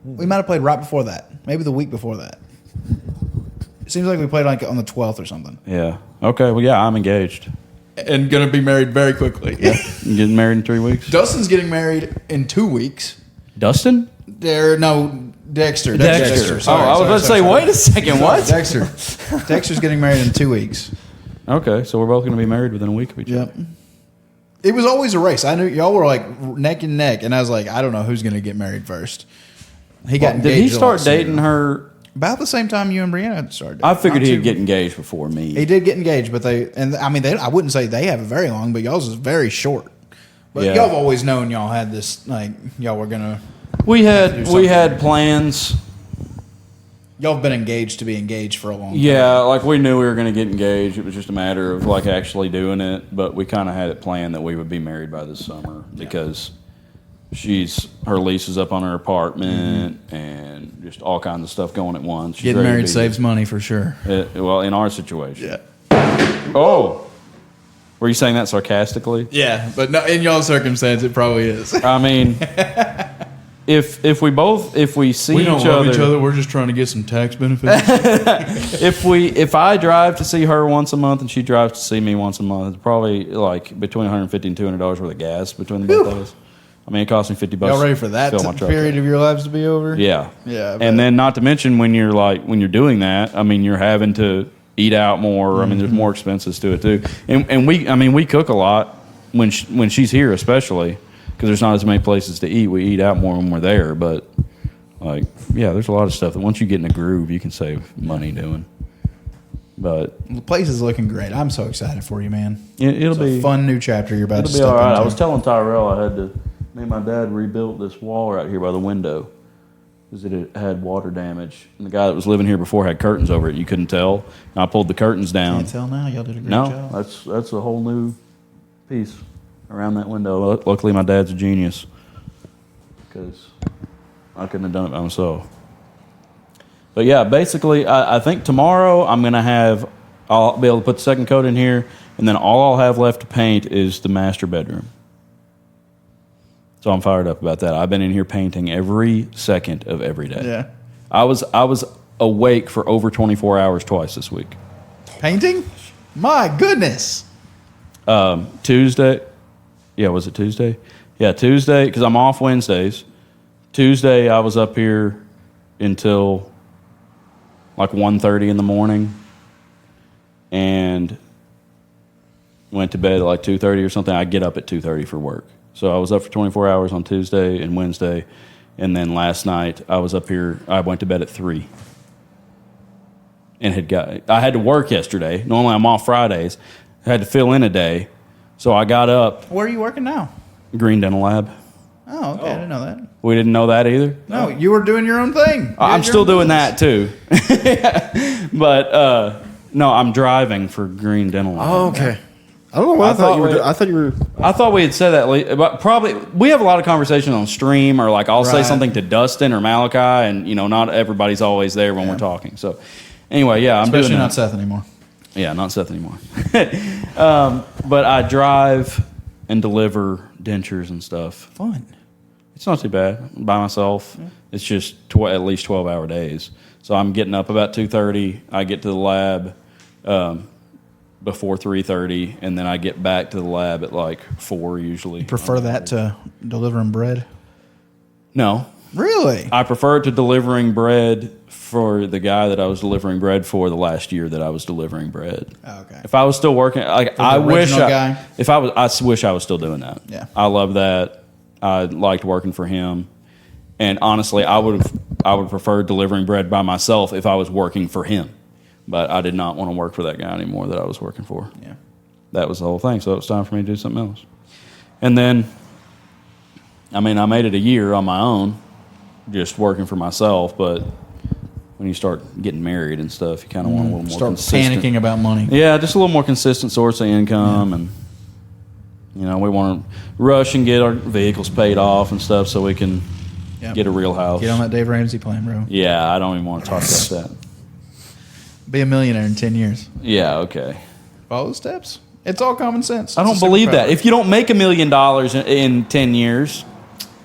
We might have played right before that. Maybe the week before that. It seems like we played like on the 12th or something. Yeah. Okay. Well, yeah, I'm engaged. And gonna be married very quickly. You getting married in 3 weeks? Dustin's getting married in 2 weeks. Dustin? Dexter. Dexter. Sorry, I was about to say, wait a second. What? Dexter. Dexter's getting married in 2 weeks. Okay, so we're both going to be married within a week of each other. Yep. It was always a race. I knew y'all were like neck and neck, and I was like, I don't know who's going to get married first. He got engaged. Did he a lot start sooner. dating her? about the same time you and Brianna started? I figured Not he'd too- get engaged before me. He did get engaged, but I wouldn't say they have it very long, but y'all's is very short. But Yeah. y'all have always known y'all had this, like, y'all were gonna. We do had something. plans. Y'all have been engaged to be engaged for a long time. Yeah, like we knew we were going to get engaged. It was just a matter of like actually doing it. But we kind of had it planned that we would be married by this summer because her lease is up on her apartment and just all kinds of stuff going at once. She's Getting ready to married be- saves money for sure. well, in our situation. Yeah. Oh, were you saying that sarcastically? Yeah, but no, in y'all's circumstance, it probably is. I mean, if we see each other, We're just trying to get some tax benefits. if I drive to see her once a month and she drives to see me once a month, it's probably like between $150 and $200 worth of gas between the both of us. I mean, it costs me $50. Y'all ready for that to fill my truck period up. of your lives to be over? Yeah. Yeah, I bet. And then not to mention when you're doing that, I mean, you're having to eat out more. I mean, there's more expenses to it too. And we cook a lot when she's here, especially because there's not as many places to eat. We eat out more when we're there, but like, yeah, there's a lot of stuff that once you get in a groove, you can save money doing. But The place is looking great. I'm so excited for you, man. it'll It's be a fun new chapter you're about to It'll be step all right. into. I was telling Tyrell me and my dad rebuilt this wall right here by the window because it had water damage. And the guy that was living here before had curtains over it. You couldn't tell. And I pulled the curtains down. Can't tell now. Y'all did a great No, job. that's a whole new piece around that window. Luckily, my dad's a genius because I couldn't have done it by myself. But yeah, basically, I think tomorrow I'll be able to put the second coat in here, and then all I'll have left to paint is the master bedroom. So I'm fired up about that. I've been in here painting every second of every day. Yeah. I was awake for over 24 hours twice this week. Painting? My goodness. Tuesday. Yeah, was it Tuesday? Yeah, Tuesday, because I'm off Wednesdays. Tuesday, I was up here until like 1:30 in the morning. and went to bed at like 2:30 or something. I get up at 2:30 for work. So I was up for 24 hours on Tuesday and Wednesday, and then last night I was up here. I went to bed at 3, and I had to work yesterday. Normally I'm off Fridays. I had to fill in a day, so I got up. Where are you working now? Green Dental Lab. Oh, okay. I didn't know that. We didn't know that either. No, you were doing your own thing. I'm still doing that too, but no, I'm driving for Green Dental Lab. Oh, okay. I don't know what I thought you were doing. I thought you were. I thought we had said that, but probably we have a lot of conversations on stream, or like I'll say Right. something something to Dustin or Malachi, and not everybody's always there when we're talking. So anyway, yeah, I'm Especially doing not that. Seth anymore. Yeah, not Seth anymore. But I drive and deliver dentures and stuff. Fun. It's not too bad by myself. It's just at least 12-hour days. So I'm getting up about 2:30. I get to the lab before 3:30, and then I get back to the lab at like 4 usually. Prefer that to delivering bread? No, Really? I prefer it to delivering bread for the guy that I was delivering bread for the last year that I was delivering bread. Oh, okay. If I was still working, like the I wish, original guy? if I was, I wish I was still doing that. Yeah. I love that. I liked working for him, and honestly, I would prefer delivering bread by myself if I was working for him. But I did not want to work for that guy anymore that I was working for. Yeah. That was the whole thing. So it was time for me to do something else. And then, I mean, I made it a year on my own, just working for myself. But when you start getting married and stuff, you kind of want a little more Start consistent. panicking about money. Yeah, just a little more consistent source of income, and we want to rush and get our vehicles paid off and stuff so we can Yep. get a real house. Get on that Dave Ramsey plan, bro. Yeah, I don't even want to talk about that. Be a millionaire in 10 years. Yeah, okay. Follow the steps. It's all common sense. I don't It's a believe that. superpower. If you don't make $1 million in 10 years,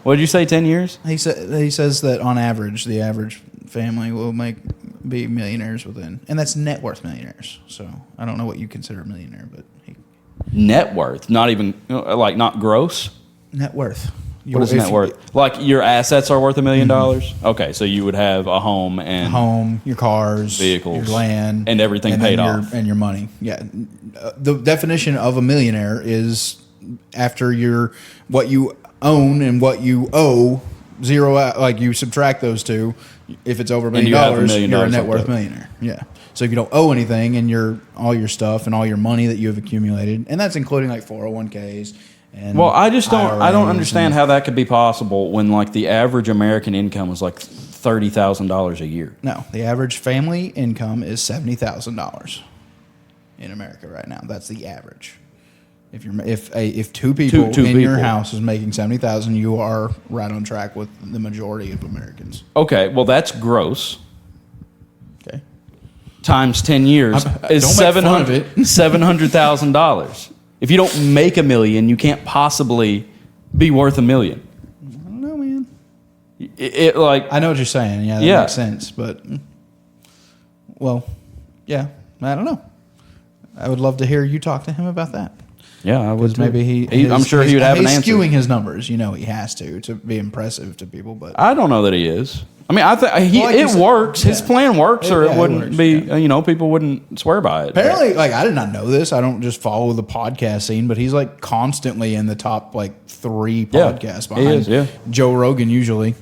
what did you say? 10 years? He says that on average, the average family will be millionaires within, and that's net worth millionaires. So I don't know what you consider a millionaire, but Net worth, not even like not gross. net worth. What is net worth? Like your assets are worth $1 million. Okay, so you would have a home and Home, your cars, Vehicles, your land, and everything then paid your, off. and your money. Yeah, the definition of a millionaire is after what you own and what you owe, zero out. Like you subtract those two. If it's over $1 million, you have $1 million you're a net like worth that. millionaire. Yeah. So if you don't owe anything and all your stuff and all your money that you have accumulated, and that's including like 401ks. And Well, I just don't. I don't IRAs understand and- how that could be possible when like the average American income was like $30,000 a year. No, the average family income is $70,000 in America right now. That's the average. If two people Two in your people. house is making 70,000, you are right on track with the majority of Americans. Okay, well that's gross. Okay. Times 10 years Don't is make fun of it. $700,000. If you don't make $1 million, you can't possibly be worth $1 million. I don't know, man. It like I know what you're saying. Yeah, that Yeah. makes sense. But, well, yeah, I don't know. I would love to hear you talk to him about that. yeah, I would. Maybe I'm sure he would have an he's answer. skewing his numbers. He has to be impressive to people. But I don't know that he is. I mean, I think Well, like you it said, works. His yeah. plan works, or Yeah, it it wouldn't works, be. yeah. People wouldn't swear by it. apparently, like I did not know this. I don't just follow the podcast scene, but he's like constantly in the top like 3 Yeah, podcasts he behind is, yeah. Joe Rogan usually.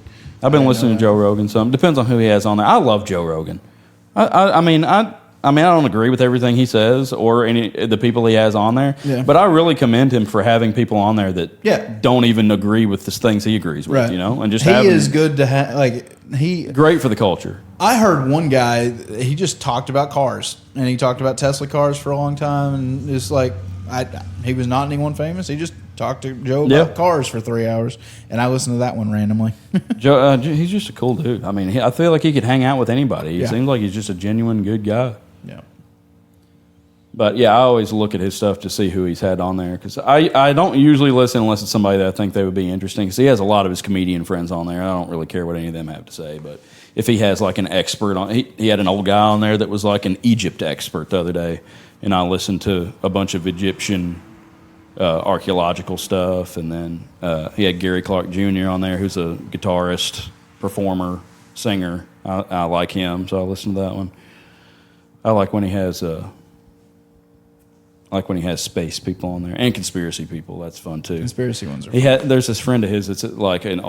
I've been I listening know to Joe Rogan some. Depends on who he has on there. I love Joe Rogan. I mean, I don't agree with everything he says or any the people he has on there. Yeah. But I really commend him for having people on there that Yeah. don't even agree with the things he agrees with. Right. And just he having is good to have. Like he, great for the culture. I heard one guy. He just talked about cars, and he talked about Tesla cars for a long time, and it's like he was not anyone famous. He just talked to Joe about Yeah. cars for 3 hours, and I listened to that one randomly. Joe, he's just a cool dude. I mean, I feel like he could hang out with anybody. He Yeah. seems like he's just a genuine good guy. Yeah. But yeah, I always look at his stuff to see who he's had on there because I don't usually listen unless it's somebody that I think they would be interesting. Because he has a lot of his comedian friends on there. I don't really care what any of them have to say. But if he has like an expert on, he had an old guy on there that was like an Egypt expert the other day, and I listened to a bunch of Egyptian archaeological stuff, and then he had Gary Clark Jr. on there, who's a guitarist, performer, singer. I like him, so I listened to that one. I like when he has like when he has space people on there and conspiracy people. That's fun too. Conspiracy ones are. There's this friend of his that's like an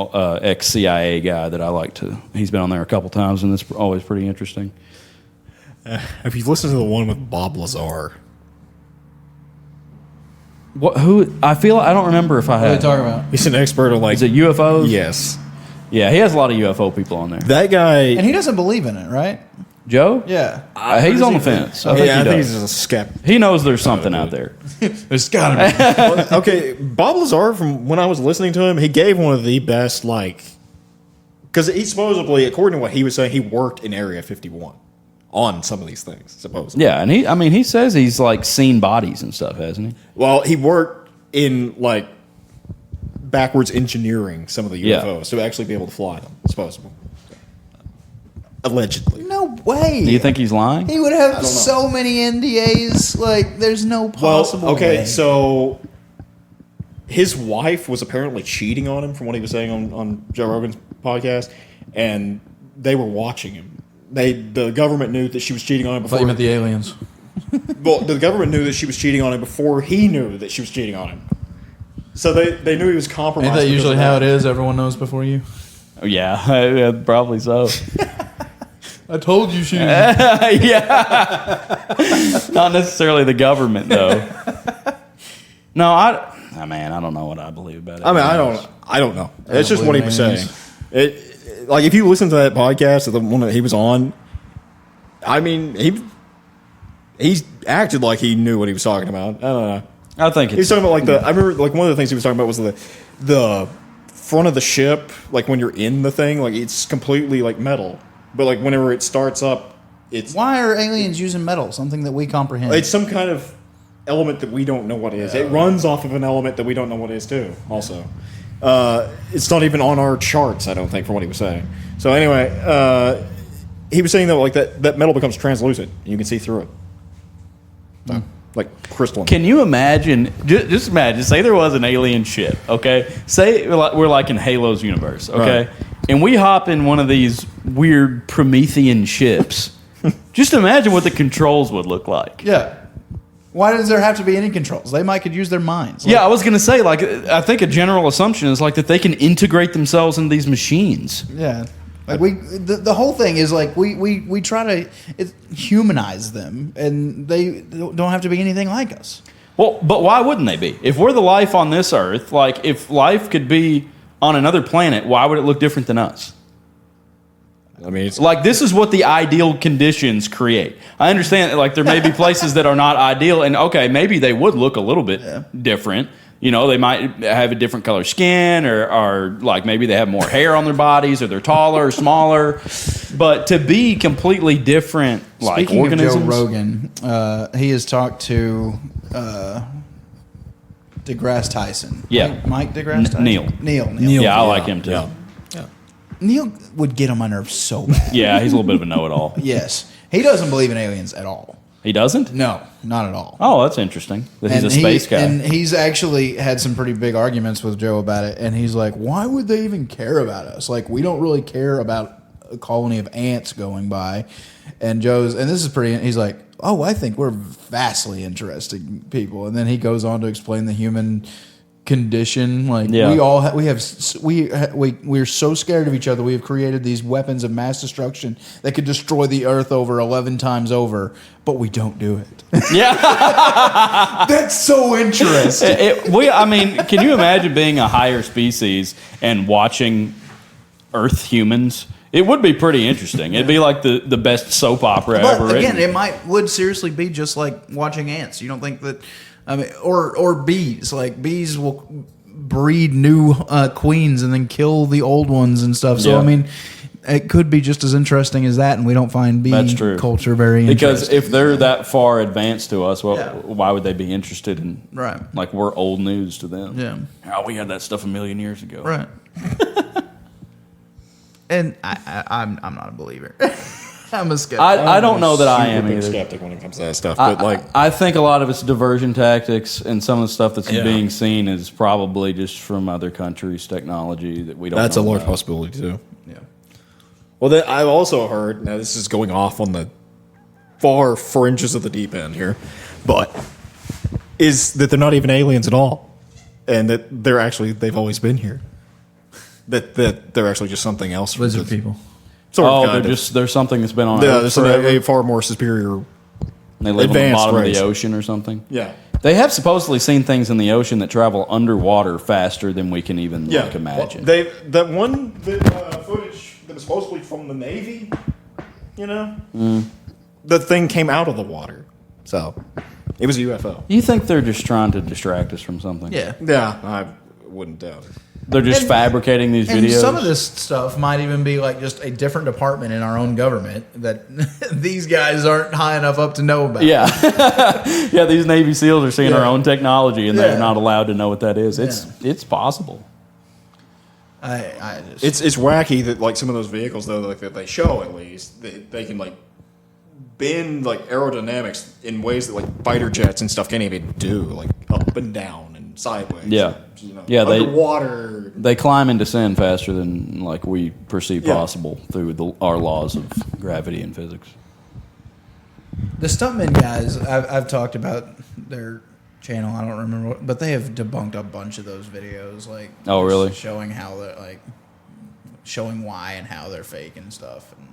ex CIA guy that I like to. He's been on there a couple times, and it's always pretty interesting. Have you listened to the one with Bob Lazar? What? Who? I don't remember if I What are have. they talking about? He's an expert on like. Is it UFOs? Yes. Yeah, he has a lot of UFO people on there. That guy. And he doesn't believe in it, right? Joe? Yeah. He's on the fence. I think I he think does. he's just a skeptic. He knows there's something out there. There's gotta be. Okay, Bob Lazar, from when I was listening to him, he gave one of the best, like, because he supposedly, according to what he was saying, he worked in Area 51 on some of these things, supposedly. Yeah, and he says he's like seen bodies and stuff, hasn't he? Well, he worked in, like, backwards engineering some of the UFOs to actually be able to fly them, supposedly. Allegedly. No way. Do you think he's lying? He would have so many NDAs. Like, there's no possible okay, way. so his wife was apparently cheating on him from what he was saying on Joe Rogan's podcast, and they were watching him. The government knew that she was cheating on him before. you meant the aliens. Well, the government knew that she was cheating on him before he knew that she was cheating on him. So they knew he was compromised. Ain't that usually how it is? Everyone knows before you. Oh, yeah, probably so. I told you she. Yeah, not necessarily the government though. No, I don't know what I believe about it. I mean, I don't know. It's just what he was saying. believe Like, if you listen to that podcast, the one that he was on, I mean, he acted like he knew what he was talking about. I don't know. I think He was talking about like I remember like one of the things he was talking about was the front of the ship, like when you're in the thing, like it's completely like metal, but like whenever it starts up, it's Why are aliens using metal? Something that we comprehend. it's some kind of element that we don't know what is. It runs off of an element that we don't know what is too. Also, it's not even on our charts, I don't think, from what he was saying. So anyway, he was saying that like that metal becomes translucent, and you can see through it. So, like crystalline. Can you imagine? Just imagine. Say there was an alien ship. Okay. Say we're like in Halo's universe. Okay. Right. And we hop in one of these weird Promethean ships. Just imagine what the controls would look like. yeah. Why does there have to be any controls? They might could use their minds. Like, Yeah, I was gonna say, like, I think a general assumption is like that they can integrate themselves into these machines. Yeah. Like the whole thing is like we try to humanize them, and they don't have to be anything like us. Well, but why wouldn't they be? If we're the life on this earth, like if life could be on another planet, why would it look different than us? I mean, it's Like, this is what the ideal conditions create. I understand that, like, there may be places that are not ideal, and okay, maybe they would look a little bit different. You know, they might have a different color skin, or like maybe they have more hair on their bodies, or they're taller or smaller. But to be completely different, like Speaking organisms. of Joe Rogan, he has talked to DeGrasse Tyson. Yeah. Mike DeGrasse Tyson? Neil. Neil. Yeah, I like him too. yeah. Neil would get on my nerves so bad. Yeah, he's a little bit of a know-it-all. Yes. He doesn't believe in aliens at all. He doesn't? No, not at all. Oh, that's interesting. That he's a space guy. And he's actually had some pretty big arguments with Joe about it. And he's like, why would they even care about us? Like, we don't really care about a colony of ants going by. And Joe's, and this is pretty, he's like, oh, I think we're vastly interesting people. And then he goes on to explain the human condition. Like, Yeah. we all we're so scared of each other. We have created these weapons of mass destruction that could destroy the earth over 11 times over, but we don't do it. Yeah. That's so interesting. I mean, can you imagine being a higher species and watching Earth humans? It would be pretty interesting. It'd be like the best soap opera ever But again, written. it would seriously be just like watching ants. You don't think that? I mean, or bees. Like bees will breed new queens and then kill the old ones and stuff. So Yeah. I mean, it could be just as interesting as that, and we don't find bee That's true. culture very Because interesting. if they're that far advanced to us, well, Yeah. why would they be interested in? Right. Like we're old news to them. Yeah. Oh, we had that stuff a million years ago. Right. And I'm not a believer. I'm a skeptic. I don't know that I am Super big either. skeptic when it comes to that stuff, but like I think a lot of it's diversion tactics, and some of the stuff that's Yeah. being seen is probably just from other countries' technology that we don't. that's a know large about. possibility too. yeah. Well, then I've also heard. Now this is going off on the far fringes of the deep end here, but is that they're not even aliens at all, and that they've always been here. That they're actually just something else. Lizard people. Sort of, there's something that's been on. Yeah, Earth there's forever. a far more superior. They live on the advanced bottom race. of the ocean or something. Yeah. They have supposedly seen things in the ocean that travel underwater faster than we can even like, imagine. Well, that one footage that was supposedly from the Navy, the thing came out of the water, so it was a UFO. You think they're just trying to distract us from something? Yeah. Yeah, I wouldn't doubt it. They're just fabricating these And videos. some of this stuff might even be like just a different department in our own government that these guys aren't high enough up to know about. Yeah. Yeah, these Navy SEALs are seeing our own technology and Yeah. they're not allowed to know what that is. It's possible. I just It's wacky that like some of those vehicles though, like that they show at least, they can like bend like aerodynamics in ways that like fighter jets and stuff can't even do, like up and down and sideways. Yeah. Yeah, underwater. They climb and descend faster than like we perceive Yeah. possible through our laws of gravity and physics. the stuntmen guys. I've talked about their channel. I don't remember what, but they have debunked a bunch of those videos. Like, Oh, really? Showing how they're like, showing why and how they're fake and stuff. And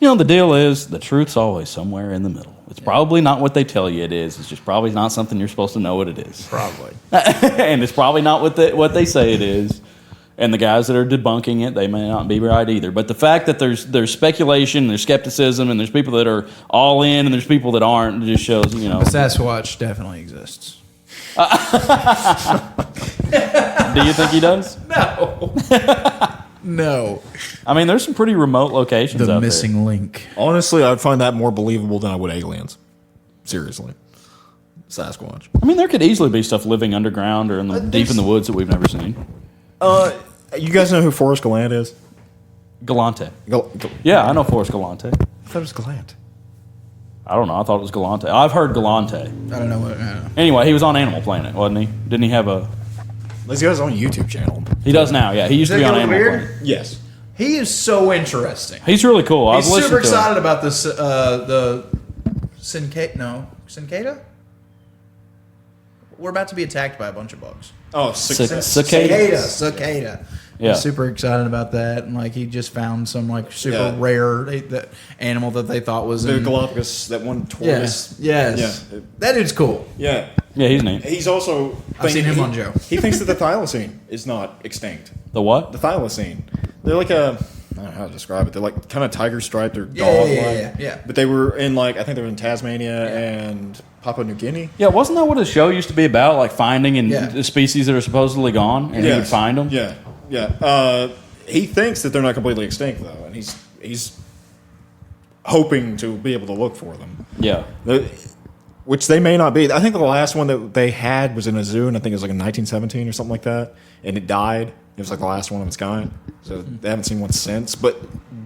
You know, the deal is the truth's always somewhere in the middle. It's probably not what they tell you it is. It's just probably not something you're supposed to know what it is. probably. And it's probably not what they say it is. And the guys that are debunking it, they may not be right either. But the fact that there's speculation, there's skepticism, and there's people that are all in, and there's people that aren't, it just shows, Sasquatch definitely exists. Do you think he does? No. No. I mean, there's some pretty remote locations The out missing link. Honestly, I'd find that more believable than I would aliens. Seriously. Sasquatch. there. I mean, there could easily be stuff living underground or deep in the woods that we've never seen. You guys know who Forrest Gallant is? Galante. Yeah, I know Forrest Galante. I thought it was Gallant. I don't know. I thought it was Galante. I've heard Galante. I don't know what. I don't know. Anyway, he was on Animal Planet, wasn't he? Didn't he have a... He's got his own YouTube channel. He does now, yeah. He used to be on Animal Planet. Yes. He is so interesting. He's really cool. I've He's listened super to him. excited about this. The cicada. We're about to be attacked by a bunch of bugs. Oh, Cicada. Cicada. Yeah. He's super excited about that, and like he just found some like super rare that animal that they thought was The in. Galapagos, that one tortoise. Yes. Yeah. That dude's cool. Yeah. Yeah, he's neat. He's also... I've seen him on Joe. He thinks that the thylacine is not extinct. The what? The thylacine. They're like a... I don't know how to describe it. They're like kind of tiger striped or dog-like. Yeah. But they were in like... I think they were in Tasmania and Papua New Guinea. Yeah, wasn't that what his show used to be about? Like finding Yeah. the species that are supposedly gone, and he would find them? Yeah. Yeah. He thinks that they're not completely extinct, though. And he's hoping to be able to look for them. Yeah. Which they may not be. I think the last one that they had was in a zoo, and I think it was like in 1917 or something like that, and it died. It was like the last one of its kind, so they haven't seen one since. But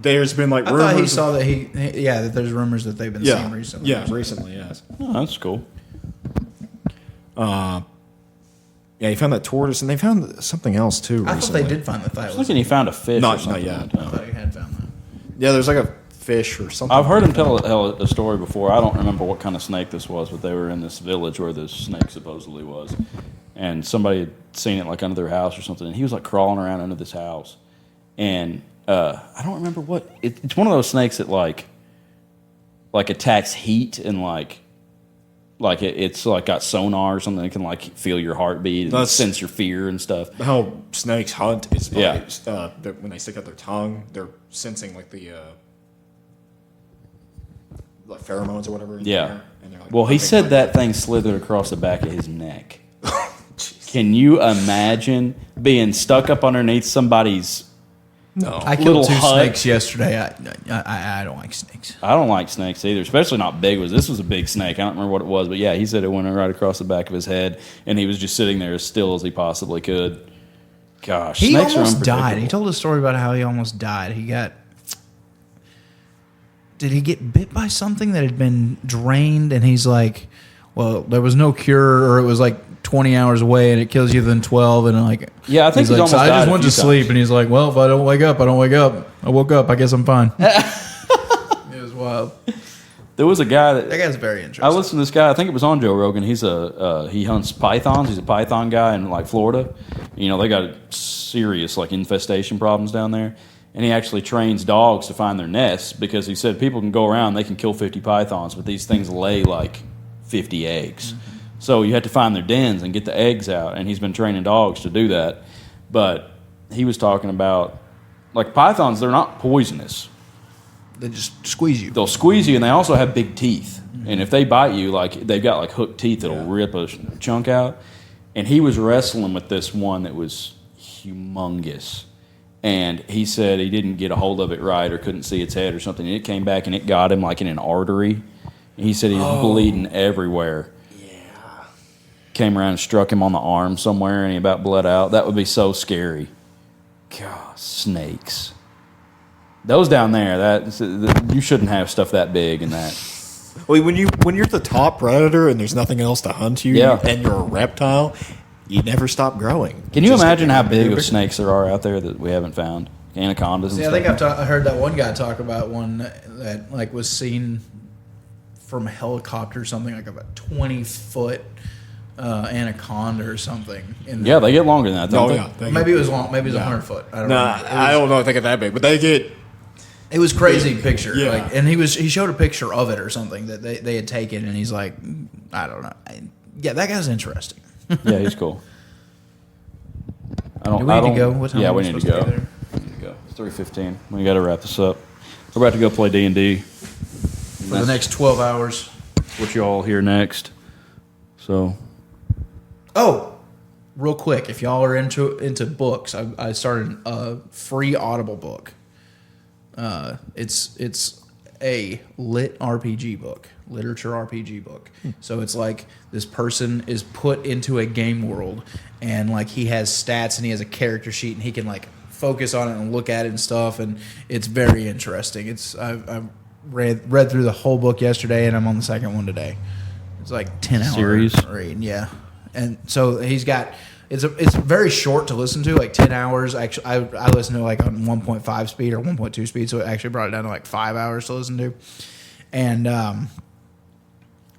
there's been like I rumors. thought he saw that that there's rumors that they've been seeing recently. Yeah, recently, yes. Oh, that's cool. Yeah, he found that tortoise, and they found something else too. I recently. thought they did find the I was thylacine. thinking he found a fish or Not something. yet. like that. I thought he had found that. Yeah, there's like a fish or something. I've heard him tell a story before. I don't remember what kind of snake this was, but they were in this village where this snake supposedly was. And somebody had seen it like under their house or something, and he was like crawling around under this house. And I don't remember what... It's one of those snakes that like attacks heat and it's like got sonar or something that can like feel your heartbeat and That's- sense your fear and stuff. How snakes hunt is by, Yeah. when they stick out their tongue, they're sensing like the like pheromones or whatever. In the Yeah. air, and they're, like, Well, he hunting said like that thing slithered across the back of his neck. Can you imagine being stuck up underneath somebody's... No, I Little killed two hut. snakes yesterday. I don't like snakes. I don't like snakes either, especially not big ones. This was a big snake. I don't remember what it was, but yeah, he said it went right across the back of his head, and he was just sitting there as still as he possibly could. Gosh, He snakes almost are died. unpredictable. He told a story about how he almost died. Did he get bit by something that had been drained? And he's like, well, there was no cure, or it was like 20 hours away, and it kills you within 12. And like, Yeah, I think he's he's like, almost so I died just a went few to sleep. times. And he's like, well, if I don't wake up, I don't wake up. I woke up. I guess I'm fine. It was wild. There was a guy That guy's very interesting. I listened to this guy. I think it was on Joe Rogan. He hunts pythons. He's a python guy in like Florida. You know, they got serious like infestation problems down there. And he actually trains dogs to find their nests because he said people can go around, they can kill 50 pythons, but these things lay like 50 eggs. Mm-hmm. So you have to find their dens and get the eggs out. And he's been training dogs to do that. But he was talking about like pythons. They're not poisonous. They just squeeze you. They'll squeeze you, and they also have big teeth. And if they bite you, like they've got like hooked teeth that'll rip a chunk out. And he was wrestling with this one that was humongous. And he said he didn't get a hold of it right or couldn't see its head or something. And it came back and it got him like in an artery. And he said he was bleeding everywhere. Yeah. Came around and struck him on the arm somewhere, and he about bled out. That would be so scary. God, snakes. Those down there, you shouldn't have stuff that big and that. Well, when you're the top predator and there's nothing else to hunt you, and you're a reptile, you never stop growing. Can you imagine how big of snakes there are out there that we haven't found? Anacondas and stuff. I think I heard that one guy talk about one that like was seen from a helicopter or something, like about 20-foot anaconda or something. Yeah, they get longer than that, don't they? Yeah, maybe it was long. Maybe it was 100 foot. I don't know. I don't know if they get that big, but they get. It was crazy picture. Yeah. Like, and he showed a picture of it or something that they had taken, and he's like, I don't know. Yeah, that guy's interesting. Yeah, he's cool. Do we need to go? What time yeah, are we need to go. We need to go. It's 3:15. We got to wrap this up. We're about to go play D&D. For the next 12 hours. What you all hear next. So. Oh, real quick, if y'all are into books, I started a free Audible book. It's a lit RPG book, literature RPG book. So it's like this person is put into a game world, and like he has stats and he has a character sheet, and he can like focus on it and look at it and stuff, and it's very interesting. I've read through the whole book yesterday, and I'm on the second one today. It's like 10 hours series reading, yeah. And so he's got it's very short to listen to, like 10 hours. Actually, I listen to like on 1.5 speed or 1.2 speed, so it actually brought it down to like 5 hours to listen to. And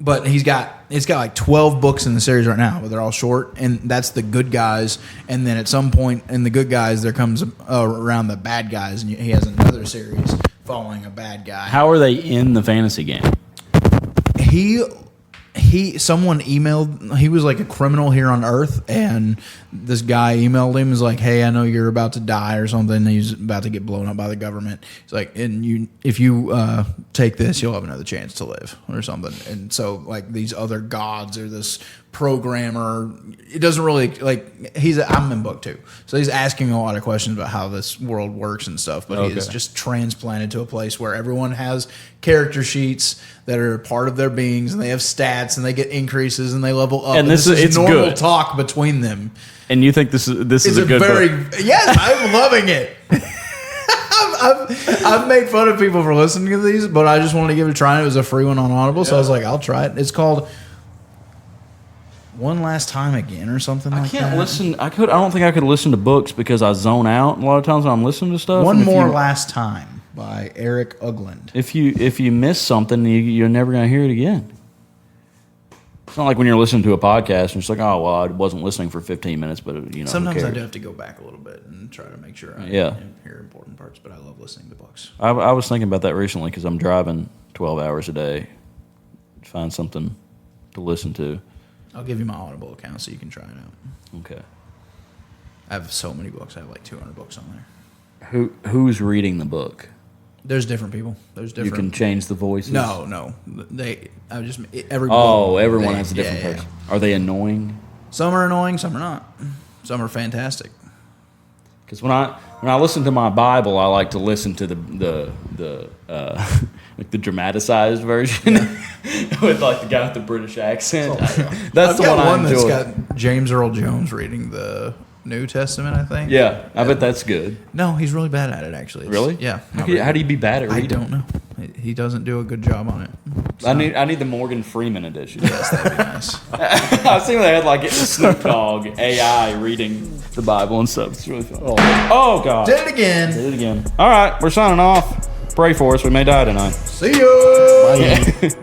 but it's got like 12 books in the series right now, but they're all short, and that's the good guys. And then at some point in the good guys, there comes around the bad guys, and he has another series following a bad guy. How are they in the fantasy game? Someone emailed, he was like a criminal here on Earth, and this guy emailed him, was like, hey, I know you're about to die or something. He's about to get blown up by the government. He's like, and if you take this, you'll have another chance to live or something. And so like these other gods or this programmer, it doesn't really, like, I'm in book 2. So he's asking a lot of questions about how this world works and stuff, but he is just transplanted to a place where everyone has character sheets that are part of their beings, and they have stats, and they get increases, and they level up. And this is it's normal good talk between them. And you think this is a good book? Yes, I'm loving it. I've made fun of people for listening to these, but I just wanted to give it a try. And it was a free one on Audible, so I was like, I'll try it. It's called One Last Time Again or something like that. I can't listen. I don't think I could listen to books because I zone out a lot of times when I'm listening to stuff. One More Last Time by Eric Ugland. If you miss something, you're never going to hear it again. It's not like when you're listening to a podcast and it's like, oh, well, I wasn't listening for 15 minutes, but, Sometimes I do have to go back a little bit and try to make sure I hear important parts, but I love listening to books. I was thinking about that recently because I'm driving 12 hours a day to find something to listen to. I'll give you my Audible account so you can try it out. Okay. I have so many books. I have like 200 books on there. Who's reading the book? There's different people. There's different. You can change the voices? No. Everyone has a different person. Are they annoying? Some are annoying, some are not. Some are fantastic. Because when I listen to my Bible, I like to listen to the like the dramatized version with like the guy with the British accent. That's the one I enjoy. That's got James Earl Jones reading the New Testament, I think. Yeah, I bet that's good. No, he's really bad at it, actually. Really? Yeah. How do you be bad at reading? I don't know. He doesn't do a good job on it. So. I need the Morgan Freeman edition. Yes, that'd be nice. I've seen they had like Snoop Dogg AI reading the Bible and stuff. It's really fun. Oh God! Did it again. All right, we're signing off. Pray for us. We may die tonight. See ya. Bye.